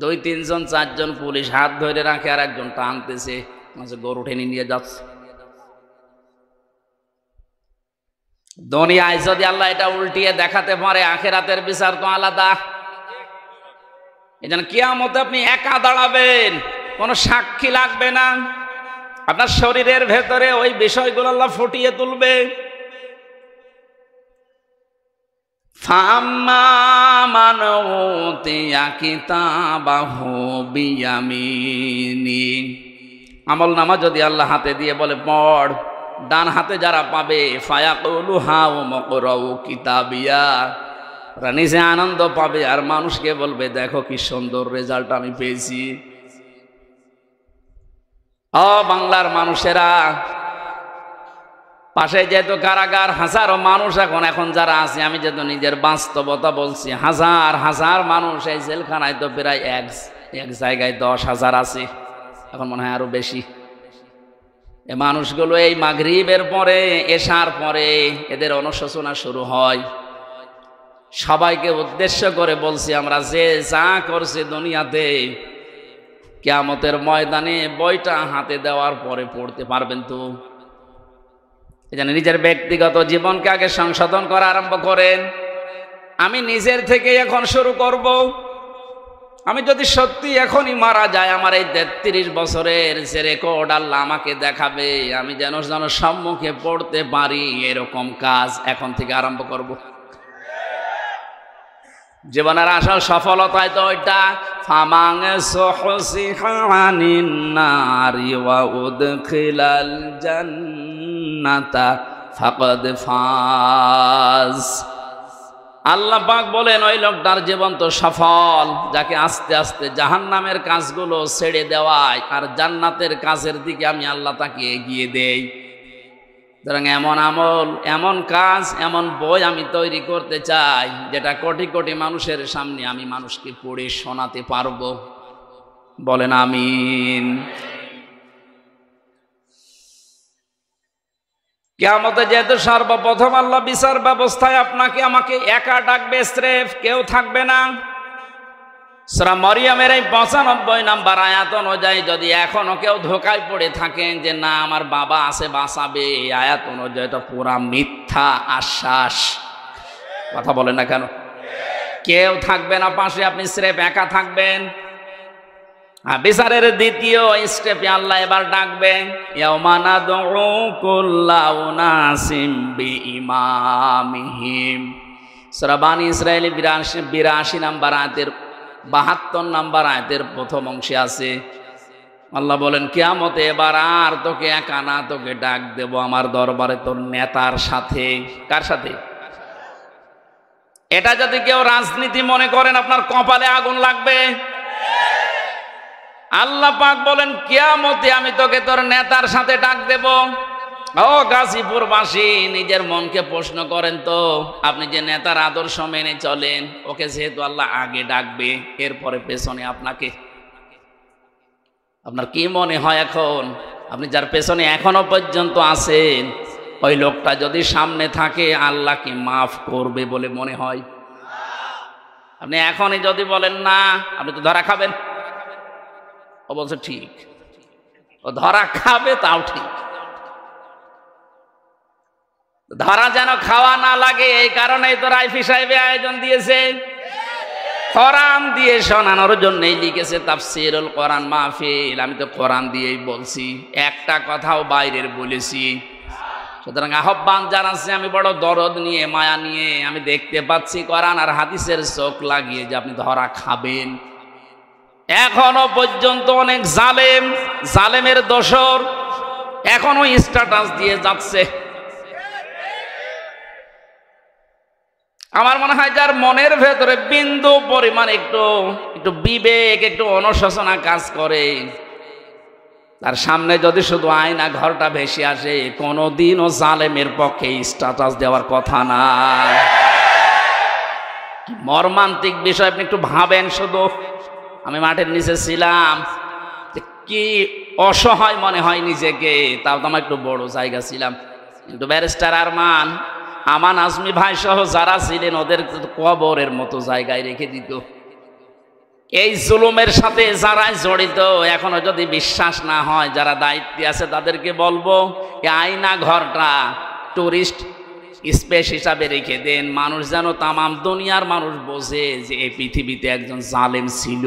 2-3 জন 4 জন পুলিশ হাত ধরে রাখে, আর একজন টানতেছে, মাঝে গরু টেনে নিয়ে যাচ্ছে। দুনিয়ায় যদি আল্লাহ এটা উল্টিয়ে দেখাতে পারে, আখিরাতের বিচার তো আলাদা। এই জন্য কিয়ামতে আপনি একা দাঁড়াবেন, কোনো সাক্ষী লাগবে না। আপনার শরীরের ভেতরে ওই বিষয়গুলো আল্লাহ ফুটিয়ে তুলবে। ফাম্মা মান উতিয়া কিতাবাহু বিয়ামিনি, আমল নামা যদি আল্লাহ হাতে দিয়ে বলে পড়, ডান হাতে যারা পাবে ফায়াকুলু হাউ মকরাউ কিতাবিয়া, নিজে আনন্দ পাবে আর মানুষকে বলবে দেখো কি সুন্দর রেজাল্ট আমি পেয়েছি। বাংলার মানুষেরা, পাশে যেহেতু কারাগার, হাজারো মানুষ এখন যারা আছে, আমি যেহেতু নিজের বাস্তবতা বলছি, হাজার হাজার মানুষ এই জেলখানায় তো প্রায় এক জায়গায় 10,000 আছে, এখন মনে হয় আরো বেশি। এ মানুষগুলো এই মাগরিবের পরে, এশার পরে এদের অনুশোচনা শুরু হয়। সবাইকে উদ্দেশ্য করে বলছি, আমরা যে যা করছি দুনিয়াতে, কিয়ামতের ময়দানে বইটা হাতে দেওয়ার পরে পড়তে পারবেন তো? এজন্য নিজের ব্যক্তিগত জীবনকে আগে সংশোধন করা আরম্ভ করেন। আমি নিজের থেকে এখন শুরু করব। আমি যদি সত্যি এখনই মারা যায়, আমার এই 33 বছরের যে রেকর্ড আল্লাহ আমাকে দেখাবে, আমি যেন সম্মুখে পড়তে পারি, এরকম কাজ এখন থেকে আরম্ভ করব। জীবনের আসল সফলতায় তো ওইটা, ফামাং সুহসিহানিন নারি ওয়া উদখিলাল জান্নাতা ফাকাদ ফাজ। আল্লাহ পাক বলেন ওই লোকটার জীবন তো সফল, যাকে আস্তে আস্তে জাহান্নামের কাজগুলো ছেড়ে দেওয়ায় আর জান্নাতের কাজের দিকে আমি আল্লাহ তাকে এগিয়ে দেই। সুতরাং এমন আমল, এমন কাজ, এমন বই আমি তৈরি করতে চাই, যেটা কোটি কোটি মানুষের সামনে আমি মানুষকে পড়ে শোনাতে পারবো। বলেন আমিন। কিয়ামতে যেহেতু সর্বপ্রথম আল্লাহ বিচার ব্যবস্থায় আপনাকে আমাকে একা ডাকবে, স্রেফ কেউ থাকবে না। সূরা মরিয়মের এই 95 নম্বর আয়াত অনুযায়ী যদি এখনো কেউ ধোকায় পড়ে থাকেন যে না আমার বাবা আছে বাঁচাবে, এই আয়াত অনুযায়ী এটা পুরা মিথ্যা আশ্বাস। কথা বলেন না কেন? কেউ থাকবে না পাশে, আপনি স্রেফ একা থাকবেন। বিচারের দ্বিতীয় স্টেপে আল্লাহ এবার ডাকবে, ইয়াউমা নাদউ কুল্লা উনাসিম বিইমামিহিম। সূরা বানী ইসরাঈল 82 নম্বর আয়াতের 72 নম্বর আয়াতের প্রথম অংশে আছে। আল্লাহ বলেন কিয়ামতে এবার আর তোকে একা না, তোকে ডাক দেব আমার দরবারে তোর নেতার সাথে। কার সাথে? এটা যদি কেউ রাজনীতি মনে করেন, আপনার কপালে আগুন লাগবে। আল্লাহ পাক বলেন কিয়ামতে আমি তোকে তোর নেতার সাথে ডাক দেব। ও গাজীপুরবাসী, নিজের মনকে প্রশ্ন করেন তো, আপনি যে নেতার আদর্শ মেনে চলেন, ওকে যেহেতু আল্লাহ আগে ডাকবে, এরপরে পেছনে আপনাকে, আপনার কি মনে হয় এখন আপনি যার পেছনে এখনো পর্যন্ত আছেন, ওই লোকটা যদি সামনে থাকে আল্লাহ কি মাফ করবে বলে মনে হয়? আপনি এখনই যদি বলেন না, আপনি তো ধরা খাবেন। ও বলছে ঠিক, ও ধরা খাবে, তাও ঠিক। ধরা যেন খাওয়া না লাগে, এই কারণেই তো রাইফি সাহেবে আয়োজন দিয়েছে, কোরআন দিয়ে শোনানোর জন্যই লিখেছে তাফসীরুল কোরআন মাহফিল। আমি তো কোরআন দিয়েই বলছি, একটা কথাও বাইরের বলেছি। সুতরাং আহ্বান জানাচ্ছি, আমি বড় দরদ নিয়ে, মায়া নিয়ে, আমি দেখতে পাচ্ছি কোরআন আর হাদিসের চোখ লাগিয়ে যে আপনি ধরা খাবেন। এখনো পর্যন্ত অনেক জালেম, জালেমের দোসর এখনো স্ট্যাটাস দিয়ে যাচ্ছে। আমার মনে হয় যার মনের ভেতরে বিন্দু পরিমাণ একটু বিবেক, একটু অনুশোচনা কাজ করে, তার সামনে যদি শুধু আয়না ঘরটা ভেসে আসে, কোনোদিনও জালেমের পক্ষে স্ট্যাটাস দেওয়ার কথা না। মর্মান্তিক বিষয়, আপনি একটু ভাবেন শুধু। আমি মাঠের নিচে ছিলাম, কি অসহায় মনে হয় নিজেকে, তাও তো আমার একটু বড় জায়গা ছিলাম, কিন্তু ব্যারিস্টার আমান আজমি ভাই সহ যারা ছিলেন ওদের কবরের মতো জায়গায় রেখে দিত। এই জুলুমের সাথে যারা জড়িত, এখনো যদি বিশ্বাস না হয়, যারা দায়িত্বে আছে তাদেরকে বলবো, এই আয়না ঘরটা টুরিস্ট স্পেস হিসাবে রেখে দেন, মানুষ যেন, তামাম দুনিয়ার মানুষ বোঝে যে এই পৃথিবীতে একজন জালেম ছিল।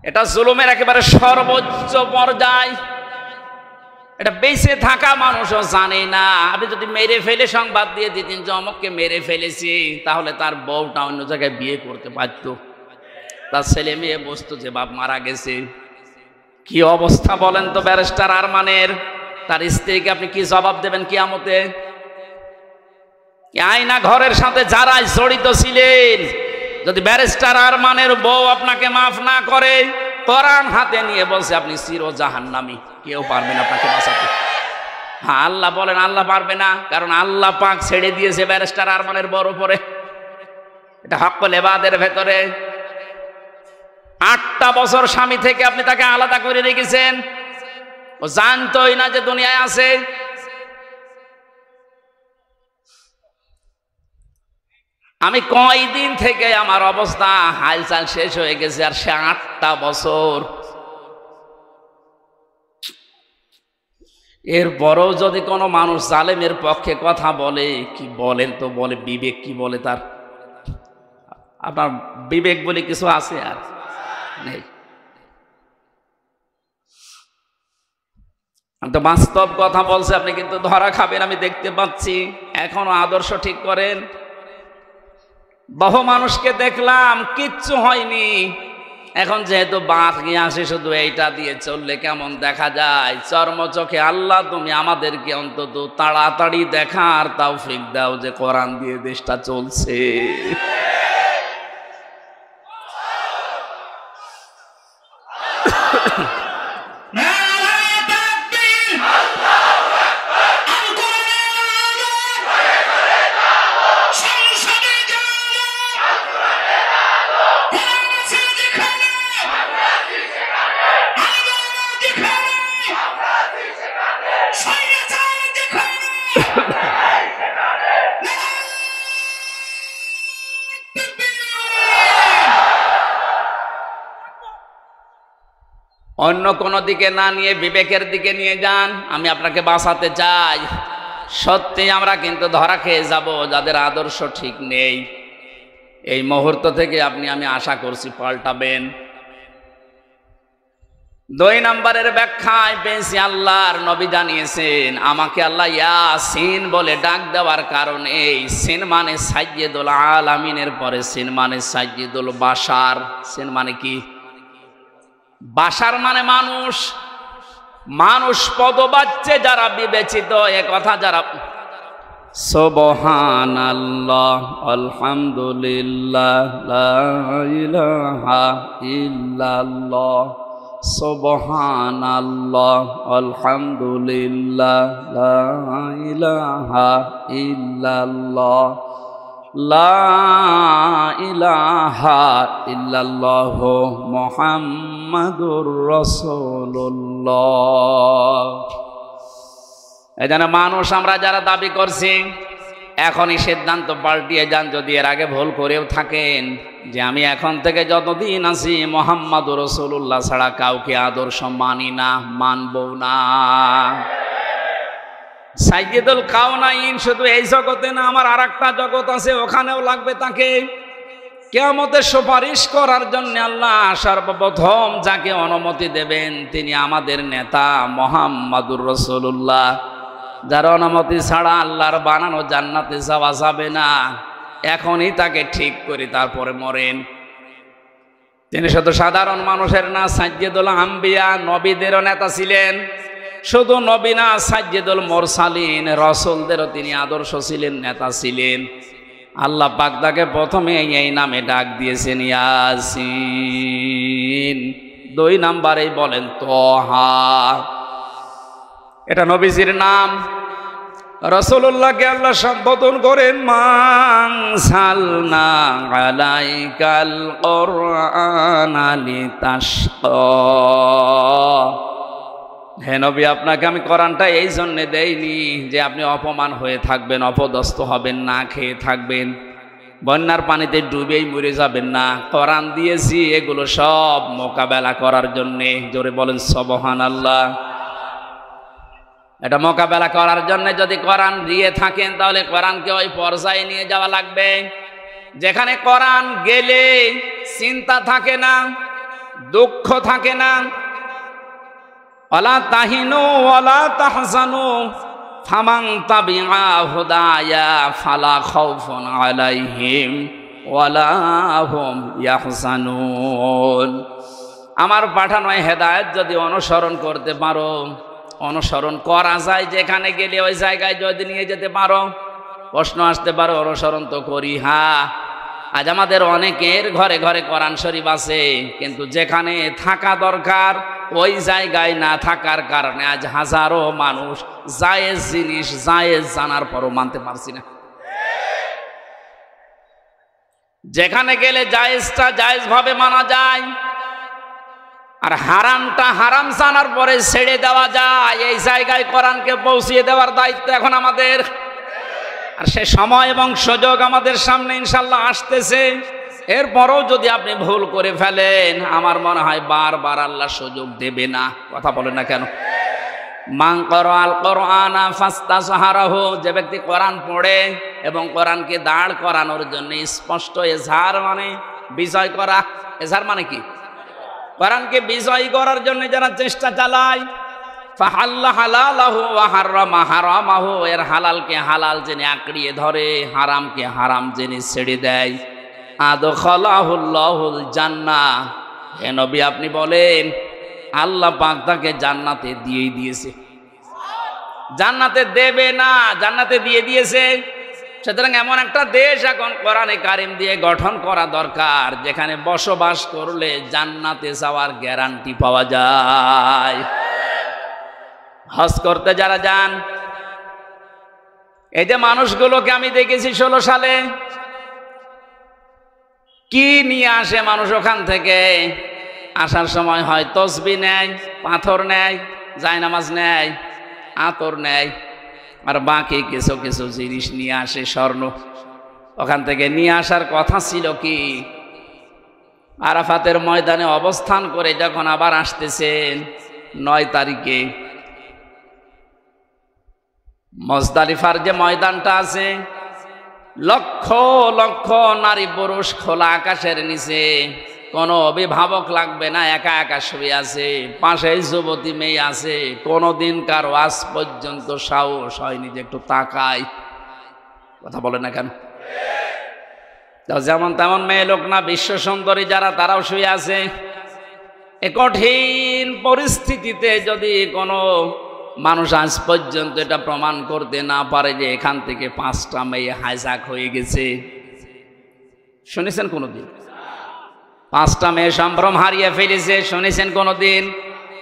এটা জুলুমের একেবারে সর্বোচ্চ পর্যায়। এটা বেঁচে থাকা মানুষও জানে না। আপনি যদি মেরে ফেলে সংবাদ দিয়ে দিতেন যে অমুককে মেরে ফেলেছি, তাহলে তার বউটা অন্য জায়গায় বিয়ে করতে পারত, তার ছেলে মেয়ে বসতো যে বাপ মারা গেছে। কি অবস্থা বলেন তো ব্যারিস্টার আরমানের, তার স্ত্রীকে আপনি কি জবাব দেবেন কিয়ামতে? আয়না ঘরের সাথে যারা জড়িত ছিলেন, যদি ব্যারিস্টার আরমানের বউ আপনাকে মাফ না করে, কোরআন হাতে নিয়ে বলছে আপনি চির জাহান্নামী, কেউ পারবেন আপনাকে বাঁচাতে। হ্যাঁ, আল্লাহ বলেন আল্লাহ পারবে না, কারণ আল্লাহ পাক ছেড়ে দিয়েছে ব্যারিস্টার আরমানের বড় উপরে। এটা হক্কুল ইবাদের ভেতরে 8টা বছর স্বামী থেকে আপনি তাকে আলাদা করে রেখেছেন, ও জানতোই না যে দুনিয়ায় আছে। আমি কয়দিন থেকে আমার অবস্থা হালচাল শেষ হয়ে গেছে, আর সে 8টা বছর। এরপরও যদি কোনো মানুষ জালেমের পক্ষে কথা বলে, কি বলেন তো বলে, বিবেক কি বলে তার? আপনার বিবেক বলে কিছু আছে? আর নেই। আমি তো বাস্তব কথা বলছি, আপনি কিন্তু ধরা খাবেন আমি দেখতে পাচ্ছি। এখনো আদর্শ ঠিক করেন। বহু মানুষকে দেখলাম কিচ্ছু হয়নি, এখন যেহেতু বাঁধ গিয়ে আসে শুধু এইটা দিয়ে চললে কেমন দেখা যায়। চর্মচোখে আল্লাহ তুমি আমাদেরকে অন্তত তাড়াতাড়ি দেখার তৌফিক দাও যে কোরআন দিয়ে দেশটা চলছে। অন্য কোনো দিকে না নিয়ে বিবেকের দিকে নিয়ে যান। আমি আপনাকে বাঁচাতে চাই। সত্যি আমরা কিন্তু ধরা খেয়ে যাব যাদের আদর্শ ঠিক নেই। এই মুহূর্ত থেকে আমি আশা করছি পাল্টাবেন। 2 নম্বরের ব্যাখ্যায় পেয়েছি, আল্লাহর নবী জানিয়েছেন আমাকে আল্লাহ ইয়াসিন বলে ডাক দেওয়ার কারণ এই, সিন মানে সাইয়্যিদুল আলামিনের পরে সিন মানে সাইয়্যিদুল বাশার। সিন মানে কি? বাশার মানে মানুষ। মানুষ পদবাচ্যে যারা বিবেচিত, এ কথা যারা সুবহানাল্লাহ আলহামদুলিল্লাহ লা ইলাহা ইল্লাল্লাহ, সুবহানাল্লাহ আলহামদুলিল্লাহ লা ইলাহা ইল্লাল্লাহ, লা ইলাহা ইল্লাল্লাহ মুহাম্মাদুর রাসূলুল্লাহ। এজন্য মানুষ আমরা যারা দাবি করছি, এখনই সিদ্ধান্ত পাল্টিয়ে যান যদি এর আগে ভুল করেও থাকেন, যে আমি এখন থেকে যতদিন আছি মুহাম্মাদুর রাসূলুল্লাহ ছাড়া কাউকে আদর্শ মানি না, মানব না। সাইয়্যিদুল কাওনাইন শুধু এই জগতে না, আমার আরেকটা জগৎ আছে, ওখানেও লাগবে তাকে। কিয়ামতের সুপারিশ করার জন্য আল্লাহ সর্বপ্রথম যাকে অনুমতি দেবেন তিনি আমাদের নেতা মুহাম্মাদুর রাসূলুল্লাহ, যার অনুমতি ছাড়া আল্লাহর বানানো জান্নাতে যাওয়া যাবে না। এখনই তাকে ঠিক করে তারপরে মরেন। তিনি শুধু সাধারণ মানুষের না, সাইয়্যিদুল আম্বিয়া, নবীদেরও নেতা ছিলেন। শুধু নবী না, সাইয়্যিদুল মুরসালিন, রাসূলদেরও তিনি আদর্শ ছিলেন, নেতা ছিলেন। আল্লাহ পাক তাকে প্রথমে এই নামে ডাক দিয়েছেন ইয়াসিন। 2 নম্বরেই বলেন তোহা, এটা নবীজির নাম। রাসূলুল্লাহকে আল্লাহ সম্বোধন করেন মানসালনা আলাইকাল কুরআনা লিতাশকা। হে নবী, আপনাকে আমি কোরআনটা এই জন্য দেইনি যে আপনি অপমান হয়ে থাকবেন, অপদস্থ হবেন, না খেয়ে থাকবেন, বন্যার পানিতে ডুবেই মরে যাবেন না। কোরআন দিয়েছি এগুলো সব মোকাবেলা করার জন্যে। জোরে বলেন সুবহানাল্লাহ। এটা মোকাবেলা করার জন্য যদি কোরআন দিয়ে থাকেন, তাহলে কোরআনকে ওই পর্যায়ে নিয়ে যাওয়া লাগবে যেখানে কোরআন গেলে চিন্তা থাকে না, দুঃখ থাকে না। ওয়ালা তাহিনু ওয়ালা তাহজানু ফামান তাবিআ হুদায়া ফালা খাউফুন আলাইহিম ওয়ালা হুম ইয়াহজানুন। আমার পাঠানো হেদায়েত যদি অনুসরণ করতে পারো, অনুসরণ করা যায়, যেখানে গেলে ওই জায়গায় যদি নিয়ে যেতে পারো। প্রশ্ন আসতে পারো অনুসরণ তো করি, হ্যাঁ। আজ আমাদের অনেকের ঘরে ঘরে কোরআন শরীফ আছে, কিন্তু যেখানে থাকা দরকার ওই জায়গায় না থাকার কারণে আজ হাজারো মানুষ জায়েজ জিনিস জায়েজ জানার পরও মানতে পারছি না। যেখানে গেলে জায়েজটা জায়েজ ভাবে মানা যায়, আর হারামটা হারাম জানার পরে ছেড়ে দেওয়া যায়, এই জায়গায় কোরআনকে পৌঁছিয়ে দেওয়ার দায়িত্ব এখন আমাদের। আর সে সময় এবং সুযোগ আমাদের সামনে ইনশাল্লাহ আসতেছে। এরপরও যদি আপনি ভুল করে ফেলেন, আমার মনে হয় বারবার আল্লাহ সুযোগ দেবে না। কথা বলেন না কেন? মান ক্বারাআল কুরআনা ফাস্তাযহারাহু, যে ব্যক্তি কোরআন পড়ে এবং কোরআনকে দাঁড় করানোর জন্য স্পষ্ট এজহার মানে বিজয় করা, এজহার মানে কি? কোরআনকে বিজয় করার জন্য যারা চেষ্টা চালায়, ফাহাল্লা হালালাহু ওয়া হারামা হারামাহু, এর হালালকে হালাল জেনে আঁকড়িয়ে ধরে, হারামকে হারাম জেনে ছেড়ে দেয়, আদখালাহুল্লাহুল জান্নাহ, হে নবী আপনি বলেন আল্লাহ পাক তাকে জান্নাতে দিয়েই দিয়েছে। জান্নাতে দেবে না, জান্নাতে দিয়ে দিয়েছে। সুতরাং এমন একটা দেশ এখন কোরআনে কারিম দিয়ে গঠন করা দরকার, যেখানে বসবাস করলে জান্নাতে যাওয়ার গ্যারান্টি পাওয়া যায়। হজ করতে যারা যান, এই যে মানুষগুলোকে আমি দেখেছি 16 সালে কি নিয়ে আসে মানুষ ওখান থেকে, আসার সময় হয় তসবিহ নেয়, পাথর নেয়, জায়নামাজ নেয়, আতর নেয়, আর বাকি কিছু কিছু জিনিস নিয়ে আসে, স্বর্ণ। ওখান থেকে নিয়ে আসার কথা ছিল কি, আরাফাতের ময়দানে অবস্থান করে যখন আবার আসতেছেন 9 তারিখে, মুজদালিফার যে ময়দানটা আছে, লক্ষ লক্ষ নারী পুরুষ খোলা আকাশের নিচে, কোনো অভিভাবক লাগবে না, একা একা শুয়ে আছে, পাশে যুবতী মেয়ে আছে। কোনোদিন কারো আজ পর্যন্ত সাহস হয়নি যে একটু তাকায়। কথা বলে না কেন? যেমন তেমন মেয়ে লোক না, বিশ্ব সুন্দরী যারা, তারাও শুয়ে আছে। এ কঠিন পরিস্থিতিতে যদি কোনো মানুষ আজ পর্যন্ত এটা প্রমাণ করতে না পারে যে এখান থেকে 5টা মেয়ে হাইজ্যাক হয়ে গেছে, শুনেছেন কোনোদিন? 5টা মেয়ে সম্ভ্রম হারিয়ে ফেলেছে, শুনেছেন কোনোদিন?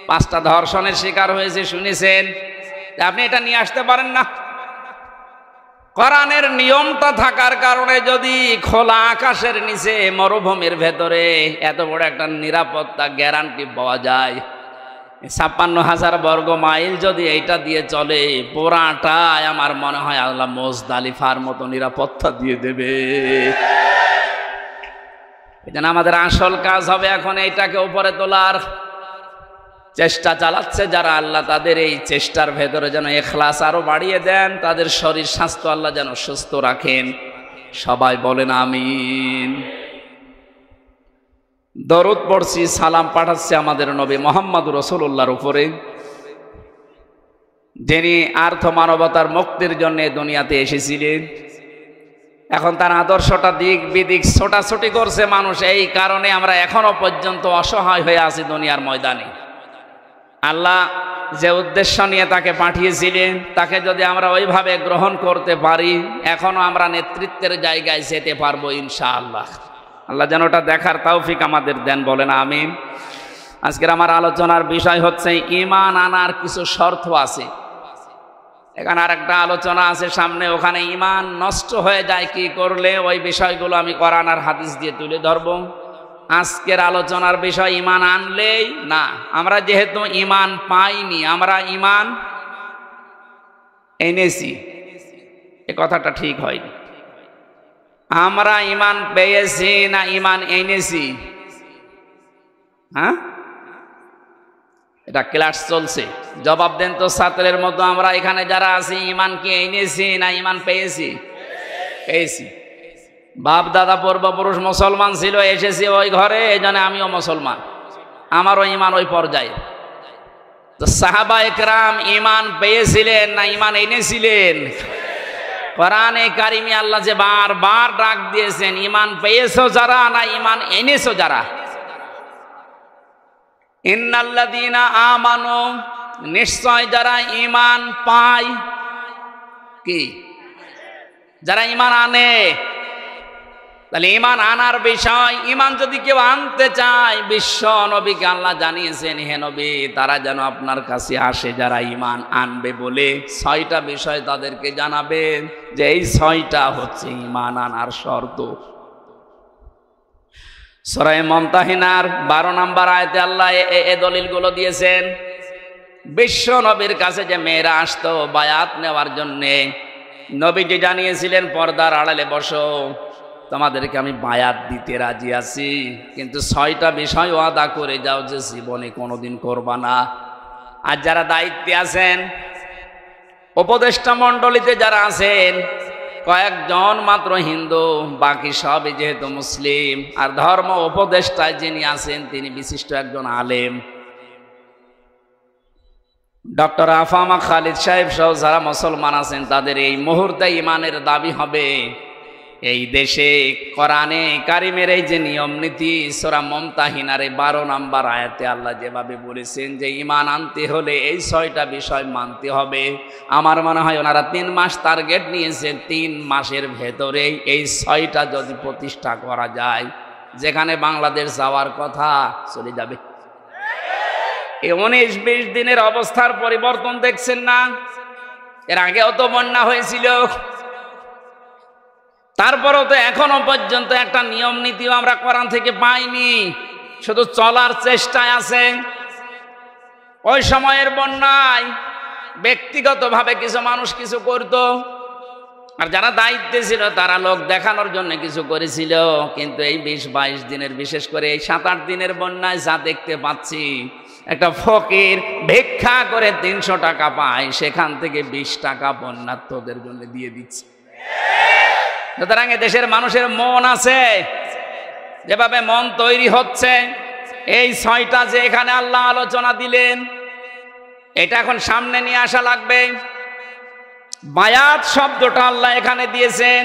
5টা ধর্ষণের শিকার হয়েছে, শুনেছেন? আপনি এটা নিয়ে আসতে পারেন না। কোরআনের নিয়মটা থাকার কারণে যদি খোলা আকাশের নিচে মরুভূমির ভেতরে এত বড় একটা নিরাপত্তা গ্যারান্টি পাওয়া যায়, 56,000 বর্গ মাইল যদি এইটা দিয়ে চলে, পুরাটাই আমার মনে হয় আল্লাহ মুজদালিফার মতো নিরাপত্তা দিয়ে দেবে। এজন্য আমাদের আসল কাজ হবে এখন এইটাকে উপরে তোলার চেষ্টা চালাচ্ছে যারা, আল্লাহ তাদের এই চেষ্টার ভেতরে যেন ইখলাস আরো বাড়িয়ে দেন, তাদের শরীর স্বাস্থ্য আল্লাহ যেন সুস্থ রাখেন। সবাই বলেন আমিন। দরুদ পড়ছি, সালাম পাঠাচ্ছি আমাদের নবী মুহাম্মদ রাসূলুল্লাহর উপরে, যিনি আর্থ মানবতার মুক্তির জন্য দুনিয়াতে এসেছিলেন। এখন তার আদর্শটা দিক বিদিক ছোটাছুটি করছে মানুষ, এই কারণে আমরা এখনো পর্যন্ত অসহায় হয়ে আছি দুনিয়ার ময়দানে। আল্লাহ যে উদ্দেশ্য নিয়ে তাকে পাঠিয়েছিলেন, তাকে যদি আমরা ওইভাবে গ্রহণ করতে পারি, এখনো আমরা নেতৃত্বের জায়গায় যেতে পারবো ইনশাআল্লাহ। আল্লাহ যেন ওটা দেখার তৌফিক আমাদের দেন, বলেন আমিন। আজকের আমার আলোচনার বিষয় হচ্ছে ঈমান আনার কিছু শর্ত আছে। এখানে আরেকটা আলোচনা আছে সামনে, ওখানে ঈমান নষ্ট হয়ে যায় কি করলে, ওই বিষয়গুলো আমি কোরআন আর হাদিস দিয়ে তুলে ধরব। আজকের আলোচনার বিষয় ঈমান আনলেই না, আমরা যেহেতু ঈমান পাইনি, আমরা ঈমান এনেছি, এ কথাটা ঠিক হয়নি। আমরা ঈমান পেয়েছি না ঈমান এনেছি? হ্যাঁ, এটা ক্লাস চলছে, জবাব দেন তো ছাত্রের মতো। আমরা এখানে যারা আছি ঈমান কি এনেছি না ঈমান পেয়েছি? পেয়েছি। বাপ দাদা পূর্বপুরুষ মুসলমান ছিল, এসেছি ওই ঘরে, এই জন্য আমিও মুসলমান, আমারও ঈমান ওই পর্যায়ে। তো সাহাবায়ে কেরাম ঈমান পেয়েছিলেন না ঈমান এনেছিলেন? কোরআনে কারিমে আল্লাহ যে বারবার ডাক দিয়েছেন, ঈমান পেয়েছো যারা না ঈমান এনেছো যারা? ইন্নাল্লাযীনা আমানু, নিশ্চয় যারা ঈমান পায়, কি যারা ঈমান আনে। তাহলে ঈমান আনার বিষয়, ঈমান যদি কেউ আনতে চায়, বিশ্ব নবীকে আল্লাহ জানিয়েছেন, হে নবী তারা যেন আপনার কাছে আসে যারা ঈমান আনবে বলে 6টা বিষয় তাদেরকে জানাবেন, যে এই 6টা হচ্ছে ঈমান আনার শর্ত। সূরা মুমতাহিনার 12 নম্বর আয়াতে আল্লাহ এই দলিলগুলো দিয়েছেন। বিশ্ব নবীর কাছে যে মেয়েরা আসতো বায়াত নেওয়ার জন্যে, নবীজি জানিয়েছিলেন পর্দার আড়ালে বসো, তোমাদেরকে আমি বায়াত দিতে রাজি আছি, কিন্তু 6টা বিষয় ওয়াদা করে যাও যে জীবনে কোনোদিন করবা না। আর যারা দায়িত্বে আছেন, উপদেষ্টা মণ্ডলীতে যারা আছেন, কয়েকজন মাত্র হিন্দু, বাকি সবই যেহেতু মুসলিম। আর ধর্ম উপদেষ্টায় যিনি আছেন তিনি বিশিষ্ট একজন আলেম, ডক্টর আফামা খালিদ সাহেব সহ যারা মুসলমান আছেন, তাদের এই মুহূর্তে ইমানের দাবি হবে এই দেশে কোরআনে কারিমের এই যে নিয়ম নীতি, সূরা মুমতাহিনার 12 নম্বর আয়াতে আল্লাহ যেভাবে বলেছেন যে ঈমান আনতে হলে এই 6টা বিষয় মানতে হবে। আমার মনে হয় ওনারা 3 মাস টার্গেট নিয়েছেন। 3 মাসের ভেতরে এই 6টা যদি প্রতিষ্ঠা করা যায়, যেখানে বাংলাদেশ যাওয়ার কথা চলে যাবে। এই 19-20 দিনের অবস্থার পরিবর্তন দেখছেন না? এর আগেও তো বন্যা হয়েছিল, তারপরও তো এখনো পর্যন্ত একটা নিয়ম নীতিও আমরা কোরআন থেকে পাইনি, শুধু চলার চেষ্টায় আছে। ওই সময়ের বন্যায় ব্যক্তিগতভাবে কিছু মানুষ কিছু করত, আর যারা দায়িত্বে ছিল তারা লোক দেখানোর জন্য কিছু করেছিল। কিন্তু এই 20-22 দিনের, বিশেষ করে এই 7-8 দিনের বন্যায় যা দেখতে পাচ্ছি, একটা ফকির ভিক্ষা করে 300 টাকা পায়, সেখান থেকে 20 টাকা বন্যার্থদের জন্য দিয়ে দিচ্ছে। সুতরাং দেশের মানুষের মন আছে, যেভাবে মন তৈরি হচ্ছে, এই 6টা যে এখানে আল্লাহ আলোচনা দিলেন, এটা এখন সামনে নিয়ে আসা লাগবে। বায়াত শব্দটা আল্লাহ এখানে দিয়েছেন,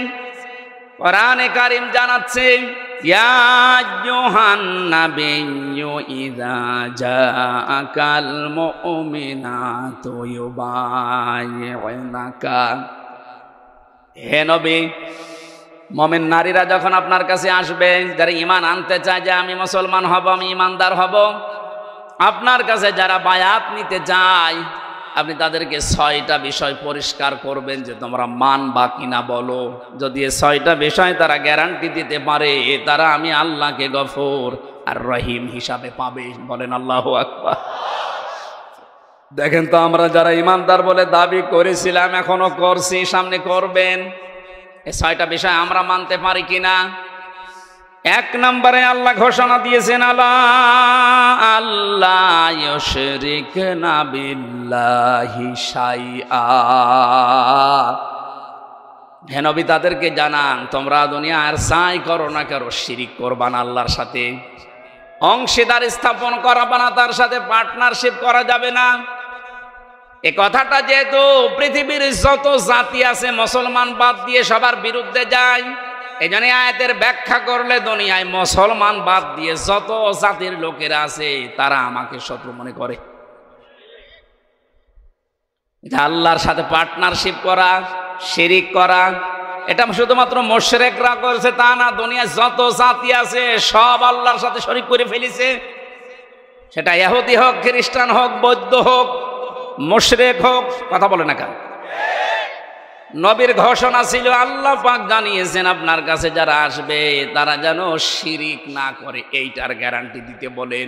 কোরআনে কারীম জানাচ্ছে ইয়া আইয়ুহান নাবিয়্যু ইযা জাআকাল মুমিনাতু ইউবাইয়ুনাকা। হে নবী, মুমিন নারীরা যখন আপনার কাছে আসবে, যারা ঈমান আনতে চায় যে আমি মুসলমান হব, আমি ঈমানদার হব, আপনার কাছে যারা বায়াত নিতে চায়, আপনি তাদেরকে 6টা বিষয় পরিষ্কার করবেন যে তোমরা মানবা কিনা বলো। যদি এই 6টা বিষয় তারা গ্যারান্টি দিতে পারে, তারা আমি আল্লাহকে গফুর আর রহিম হিসাবে পাবে। বলেন আল্লাহু আকবার। দেখেন তো, আমরা যারা ঈমানদার বলে দাবি করেছিলাম, এখনো করছি, সামনে করবেন, এই 6টা বিষয় আমরা মানতে পারি কিনা। 1 নম্বরে আল্লাহ ঘোষণা দিয়েছেন আলা আল্লাহ ইউশরিকনা বিল্লাহি শাইআ। হে নবী, তাদেরকে জানান তোমরা দুনিয়া আর যাই করো না কেন, শিরিক করবা না, আল্লাহর সাথে অংশীদার স্থাপন করাবা না, তার সাথে পার্টনারশিপ করা যাবে না। এই কথাটা যেহেতু পৃথিবীর যত জাতি আছে মুসলমান বাদ দিয়ে সবার বিরুদ্ধে যায়, এই জন্য আয়াতের ব্যাখ্যা করলে দুনিয়ায় মুসলমান বাদ দিয়ে যত জাতির লোকেরা আছে তারা আমাকে শত্রু মনে করে। আল্লাহর সাথে পার্টনারশিপ করা, শিরিক করা, এটা শুধুমাত্র মুশরিকরা করেছে তা না, দুনিয়ায় যত জাতি আছে সব আল্লাহর সাথে শরীক করে ফেলেছে। সেটা ইহুদি হোক, খ্রিস্টান হোক, বৌদ্ধ হোক, মুশরিক হোক, কথা বলে না কেন? নবীর ঘোষণা ছিল, আল্লাহ পাক জানিয়েছেন আপনার কাছে যারা আসবে তারা যেন শিরিক না করে, এইটার গ্যারান্টি দিতে বলেন।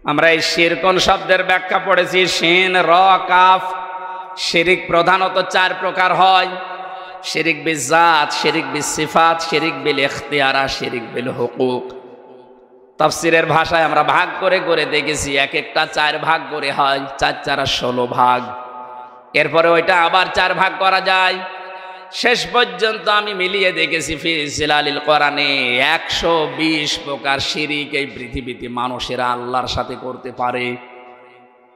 আমরা এই শিরকুন শব্দের ব্যাখ্যা পড়েছি, শিন র কাফ। শিরিক প্রধানত 4 প্রকার হয়: শিরিক বিজাত, শিরিক বিসিফাত, শিরিক বিল ইখতিয়ারা, শিরিক বিল হুকুক। তাফসীরের ভাষায় আমরা ভাগ করে করে দেখেছি, এক একটা 4 ভাগ করে হয়, 4 × 16 ভাগ। এরপরে ওইটা আবার 4 ভাগ করা যায়। শেষ পর্যন্ত আমি মিলিয়ে দেখেছি ফি জিলালিল কোরআনে 120 প্রকার শিরিক এই পৃথিবীতে মানুষেরা আল্লাহর সাথে করতে পারে।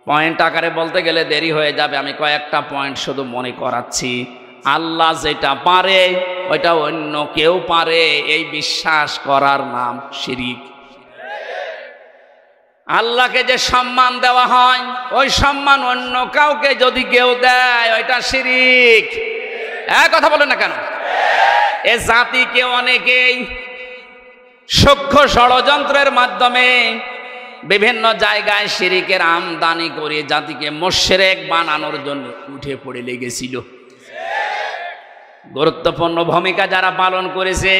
পয়েন্ট আকারে বলতে গেলে দেরি হয়ে যাবে, আমি কয়েকটা পয়েন্ট শুধু মনে করাচ্ছি। আল্লাহ যেটা পারে ওইটা অন্য কেউ পারে, এই বিশ্বাস করার নাম শিরিক। আল্লাহকে যে সম্মান দেওয়া হয়, ওই সম্মান অন্য কাউকে যদি কেউ দেয় ওইটা শিরিক। কথা বলেন না কেন? এ জাতিকে অনেকেই সূক্ষ্ম ষড়যন্ত্রের মাধ্যমে বিভিন্ন জায়গায় শিরিকের আমদানি করে জাতিকে মুশরিক বানানোর জন্য উঠে পড়ে লেগেছিল। গুরুত্বপূর্ণ ভূমিকা যারা পালন করেছে,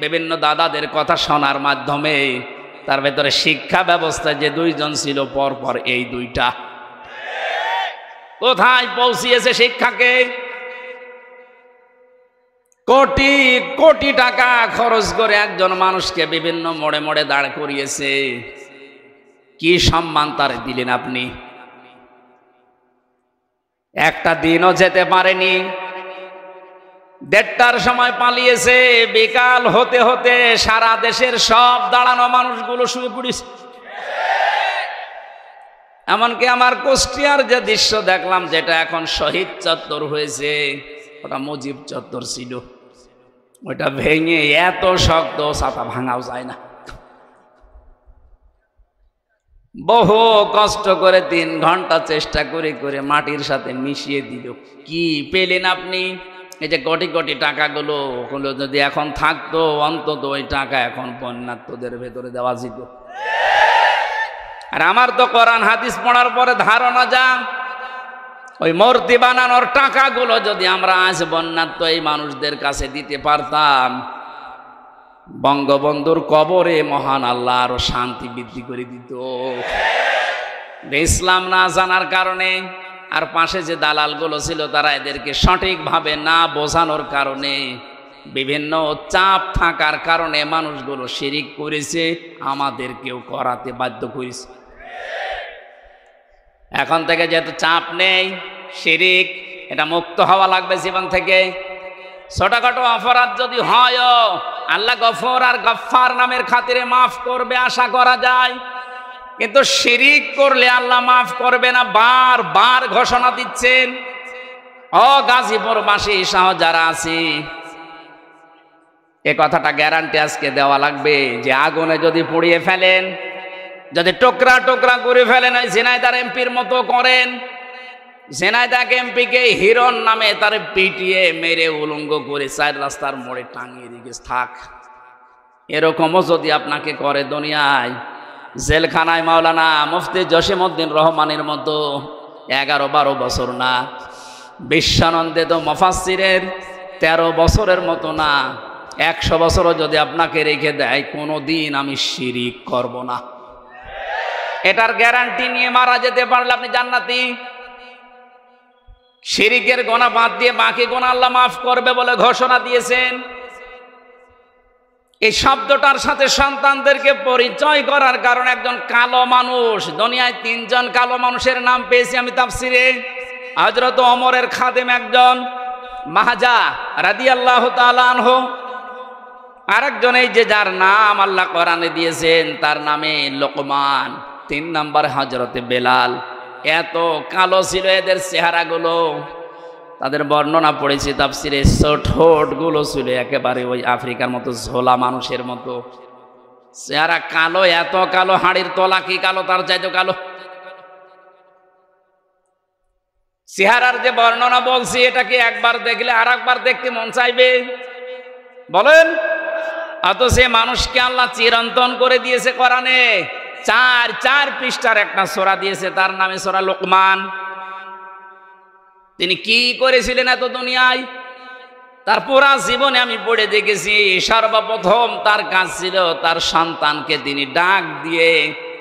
বিভিন্ন দাদাদের কথা শোনার মাধ্যমে, তার ভেতরে শিক্ষা ব্যবস্থায় যে 2 জন ছিল পরপর, এই 2টা কোথায় পৌঁছিয়েছে শিক্ষাকে? কোটি কোটি টাকা খরচ করে একজন মানুষকে বিভিন্ন মোড়ে মোড়ে দাঁড় করিয়েছে। কি সম্মান তার দিলেন আপনি? একটা দিনও যেতে পারেনি। 1:30টার সময় পালিয়েছে, বিকাল হতে হতে সারা দেশের সব দাঁড়ানো মানুষগুলো শুয়ে পড়েছে। এমনকি আমার কুষ্টিয়ার যে দৃশ্য দেখলাম, যেটা এখন শহীদ চত্বর হয়েছে, ওটা মুজিব চত্বর ছিল। ওইটা ভেঙে এত শক্ত, ছাতা ভাঙাও যায় না। বহু কষ্ট করে 3 ঘন্টা চেষ্টা করে করে মাটির সাথে মিশিয়ে দিল। কি পেলেন আপনি? এই যে কোটি কোটি টাকাগুলো, ওগুলো যদি এখন থাকতো, অন্তত ওই টাকা এখন বন্যার্থদের ভেতরে দেওয়া যেত। আর আমার তো কোরআন হাদিস পড়ার পরে ধারণা যা, ওই মূর্তি বানানোর টাকাগুলো যদি আমরা আজ বন্যার্থ এই মানুষদের কাছে দিতে পারতাম, বঙ্গবন্ধুর কবরে মহান আল্লাহ আরো শান্তি বৃদ্ধি করে দিত। ইসলাম না জানার কারণে, আর পাশে যে দালালগুলো ছিল তারা এদেরকে সঠিকভাবে না বোঝানোর কারণে, বিভিন্ন চাপ থাকার কারণে মানুষগুলো শিরিক করেছে, আমাদেরকেও করাতে বাধ্য করেছে। এখন থেকে যেহেতু চাপ নেই, শিরিক এটা মুক্ত হওয়া লাগবে জীবন থেকে। ছোটখাটো অপরাধ যদি হয়, আল্লাহ গফর আর গফফার নামের খাতিরে মাফ করবে আশা করা যায়, কিন্তু শিরিক করলে আল্লাহ মাফ করবে না, বারবার ঘোষণা দিচ্ছেন। গাজীপুরবাসী সহ যারা আছি, এ কথাটা গ্যারান্টি আজকে দেওয়া লাগবে যে আগুনে যদি পুড়িয়ে ফেলেন, যদি টুকরা টুকরা করে ফেলেন, ওই ঝিনাইদহ এমপির মতো করেন, ঝিনাইদহ এমপিকে হিরণ নামে তার পিটিয়ে মেরে উলঙ্গ করে 4 রাস্তার মোড়ে টাঙিয়ে রেখে থাক, এরকমও যদি আপনাকে করে দুনিয়ায়, জেলখানায় মাওলানা মুফতি জসিমউদ্দিন রহমানের মতো 11-12 বছর না, বিশ্বানন্দিত মুফাসসিরের 13 বছরের মতো না, 100 বছরও যদি আপনাকে রেখে দেয়, কোনোদিন আমি শিরিক করব না, এটার গ্যারান্টি নিয়ে মারা যেতে পারলে আপনি জান্নাতি। শিরিকের গোনা বাদ দিয়ে বাকি গোনা আল্লাহ মাফ করবে বলে ঘোষণা দিয়েছেন। এই শব্দটার সাথে সন্তানদেরকে পরিচয় করার কারণে একজন কালো মানুষ, দুনিয়ায় 3 জন কালো মানুষের নাম পেয়েছি আমি তাফসিরে। হযরত ওমরের খাদেম একজন মাহাজা রাদিয়াল্লাহু তাআলা আনহু, আরেকজন এই যে যার নাম আল্লাহ কোরআনে দিয়েছেন তার নামে লোকমান, 3 নম্বর হযরতে বেলাল। এত কালো ছিল এদের চেহারাগুলো, তাদের বর্ণনা পড়েছি তাফসিরে। ঠোঁটগুলো ছিল একেবারে ওই আফ্রিকার মতো ঝোলা মানুষের মতো চেহারা, কালো, এত কালো, হাড়ির তলা কি কালো, তার চাইতে কালো চেহারার যে বর্ণনা বলছি, এটা কি একবার দেখলে আর একবার দেখতে মন চাইবে বলেন? অথচ সে মানুষকে আল্লাহ চিরন্তন করে দিয়েছে কোরআনে, 4 পৃষ্ঠার একটা সূরা দিয়েছে, তার নামে সূরা লোকমান। তিনি কি করেছিলেন এত দুনিয়ায়? তার পুরা জীবনে আমি পড়ে দেখেছি, সর্বপ্রথম তার কাজ ছিল তার সন্তানকে তিনি ডাক দিয়ে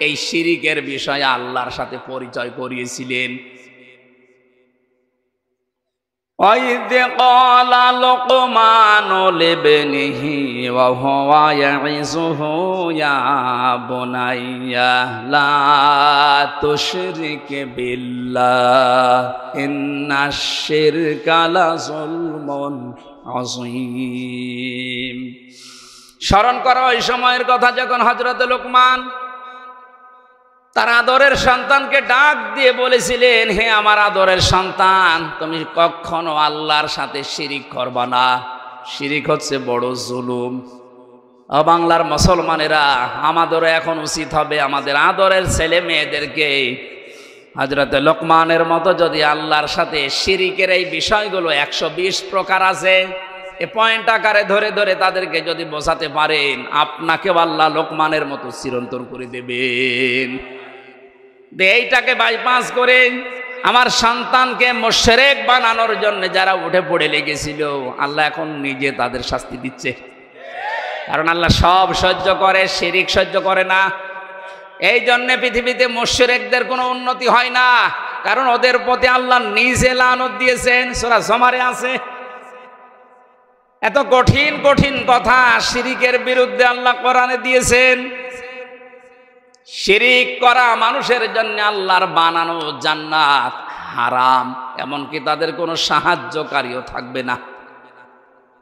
এই শিরিকের বিষয়ে আল্লাহর সাথে পরিচয় করিয়েছিলেন। وَإِذْ قَالَ لُقْمَانُ لِابْنِهِ وَهُوَ يَعِظُهُ يَا بُنَيَّ لَا تُشْرِكْ بِاللَّهِ إِنَّ الشِّرْكَ لَظُلْمٌ عَظِيمٌ। স্মরণ করো ওই সময়ের কথা যখন হযরত লোকমান তার আদরের সন্তানকে ডাক দিয়ে বলেছিলেন, হে আমার আদরের সন্তান, তুমি কখনো আল্লাহর সাথে শিরিক করবা না, শিরিক হচ্ছে বড় জুলুম। বাংলার মুসলমানেরা, আমাদেরও এখন উচিত হবে আমাদের আদরের ছেলে মেয়েদেরকে হযরত লোকমানের মতো যদি আল্লাহর সাথে শিরিকের এই বিষয়গুলো 120 প্রকার আছে, এ পয়েন্ট আকারে ধরে ধরে তাদেরকে যদি বোঝাতে পারেন, আপনাকেও আল্লাহ লোকমানের মতো চিরন্তন করে দেবেন। এইটাকে বাইপাস করে আমার সন্তানকে মুশরিক বানানোর জন্য যারা উঠে পড়ে লেগেছিল, আল্লাহ এখন নিজে তাদের শাস্তি দিচ্ছে। কারণ আল্লাহ সব সহ্য করে, শিরিক সহ্য করে না। এই জন্য পৃথিবীতে মুশরিকদের কোনো উন্নতি হয় না, কারণ ওদের প্রতি আল্লাহ নিজে লানত দিয়েছেন। সূরা জুমারে আছে, এত কঠিন কঠিন কথা শিরিকের বিরুদ্ধে আল্লাহ কোরআনে দিয়েছেন। শিরিক করা মানুষের জন্য আল্লাহর বানানো জান্নাত হারাম, এমনকি তাদের কোনো সাহায্যকারীও থাকবে না।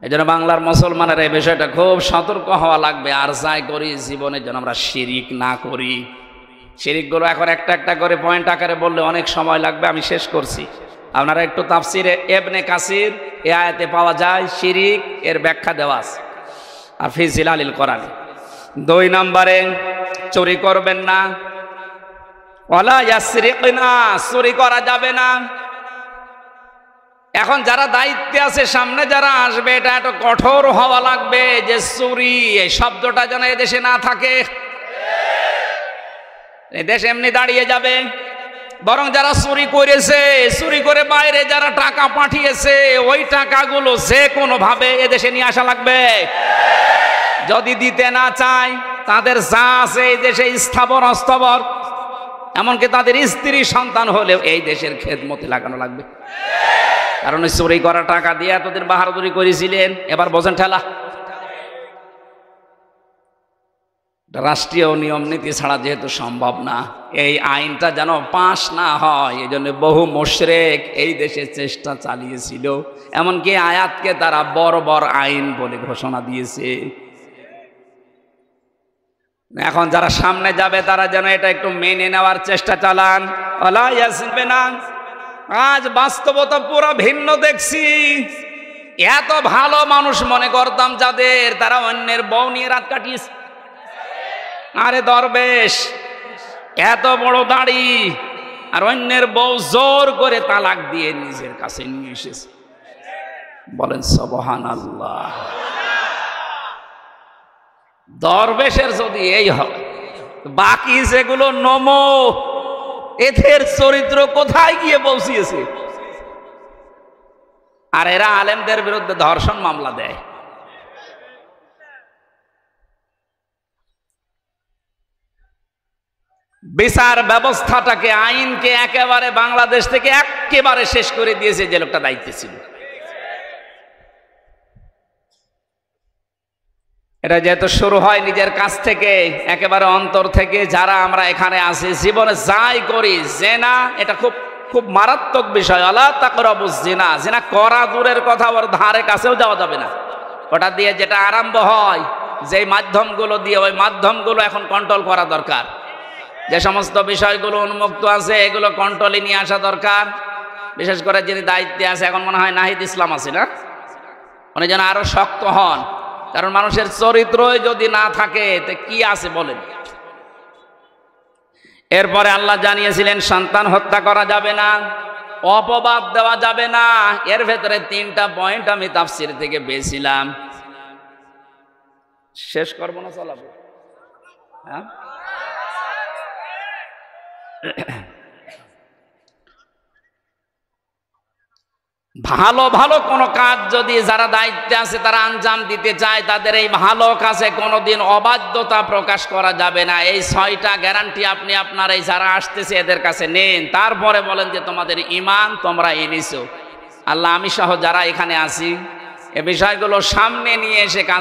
এই জন্য বাংলার মুসলমানের এই বিষয়টা খুব সতর্ক হওয়া লাগবে। আর যাই করি জীবনে যেন আমরা শিরিক না করি। শিরিকগুলো এখন একটা একটা করে পয়েন্ট আকারে বললে অনেক সময় লাগবে, আমি শেষ করছি। আপনারা একটু তাফসিরে ইবনে কাসির এই আয়াতে পাওয়া যায় শিরিক, এর ব্যাখ্যা দেওয়া আছে আর ফি জিলালিল কোরআন। 2 নম্বরে চুরি করবেন না, ওয়ালা ইয়াসরিকনা, চুরি করা যাবে না। এখন যারা দায়িত্বে আছে, সামনে যারা আসবে, এটা একটু কঠোর হওয়া লাগবে যে চুরি এই শব্দটা যেন এদেশে না থাকে। এদেশ এমনি দাঁড়িয়ে যাবে, বরং যারা চুরি করেছে, চুরি করে বাইরে যারা টাকা পাঠিয়েছে, ওই টাকাগুলো যে কোনো ভাবে এদেশে নিয়ে আসা লাগবে। যদি দিতে না চায়, তাদের যা আছে এই দেশে স্থাবর অস্থাবর, এমনকি তাদের স্ত্রী সন্তান হলেও এই দেশের খেদমতে লাগানো লাগবে। কারণ ওই চুরি করা টাকা দিয়ে এতদিন বাহাদুরি করেছিলেন, এবার বোঝেন ঠেলা। রাষ্ট্রীয় নিয়ম নীতি ছাড়া যেহেতু সম্ভব না, এই আইনটা যেন পাশ না হয়, এই জন্য বহু মুশরিক এই দেশে চেষ্টা চালিয়েছিল, এমনকি আয়াতকে তারা বর্বর আইন বলে ঘোষণা দিয়েছে। এখন যারা সামনে যাবে তারা যেন এটা একটু মেনে নেওয়ার চেষ্টা চালান। ওয়ালা ইয়াসরিকনা। আজ বাস্তবতা পুরো ভিন্ন দেখছি। এত ভালো মানুষ মনে করতাম যাদের, তারা অন্যের বউ নিয়ে রাত কাটিয়েছে। আরে দরবেশ, এত বড় দাড়ি, আর অন্যের বউ জোর করে তালাক দিয়ে নিজের কাছে নিয়ে এসেছে। বলেন সুবহানাল্লাহ। দরবেশের যদি এই হয়, বাকি যেগুলো নমো, এদের চরিত্র কোথায় গিয়ে পৌঁছিয়েছে? আর এরা আলেমদের বিরুদ্ধে ধর্ষণ মামলা দেয়। বিচার ব্যবস্থাটাকে, আইনকে একেবারে বাংলাদেশ থেকে একেবারে শেষ করে দিয়েছে যে লোকটা দায়িত্বে ছিল। এটা যেহেতু শুরু হয় নিজের কাছ থেকে, একেবারে অন্তর থেকে, যারা আমরা এখানে আছি জীবনে যাই করি, জেনা এটা খুব খুব মারাত্মক বিষয়। আলা তাকরাবুজ জিনা, জিনা করা দূরের কথা, ওর ধারে কাছেও যাওয়া যাবে না। ওটা দিয়ে যেটা আরম্ভ হয়, যে মাধ্যমগুলো দিয়ে, ওই মাধ্যমগুলো এখন কন্ট্রোল করা দরকার। যে সমস্ত বিষয়গুলো উন্মুক্ত আছে, এগুলো কন্ট্রোলে নিয়ে আসা দরকার। বিশেষ করে যিনি দায়িত্বে আছে, এখন মনে হয় নাহিদ ইসলাম আছে না, উনি যেন আরো শক্ত হন। কারণ মানুষের চরিত্রই যদি না থাকে তো কি আছে বলেন। এরপরে আল্লাহ জানিয়েছিলেন সন্তান হত্যা করা যাবে না, অপবাদ দেওয়া যাবে না। এর ভেতরে 3টা পয়েন্ট আমি তাফসীর থেকে পেয়েছিলাম। শেষ করবো না, চালাবো? হ্যাঁ, ভালো ভালো কোনো কাজ যদি যারা দায়িত্বে আছে তারা আঞ্জাম দিতে চায়, তাদের এই ভালো কাজে কোনোদিন অবাধ্যতা প্রকাশ করা যাবে না। এই 6টা গ্যারান্টি আপনি আপনার এই যারা আসতেছে এদের কাছে নেন। তারপরে বলেন যে তোমাদের ঈমান তোমরা এনেছো। আল্লাহ আমি সহ যারা এখানে আছি, এই বিষয়গুলো সামনে নিয়ে এসে কাজ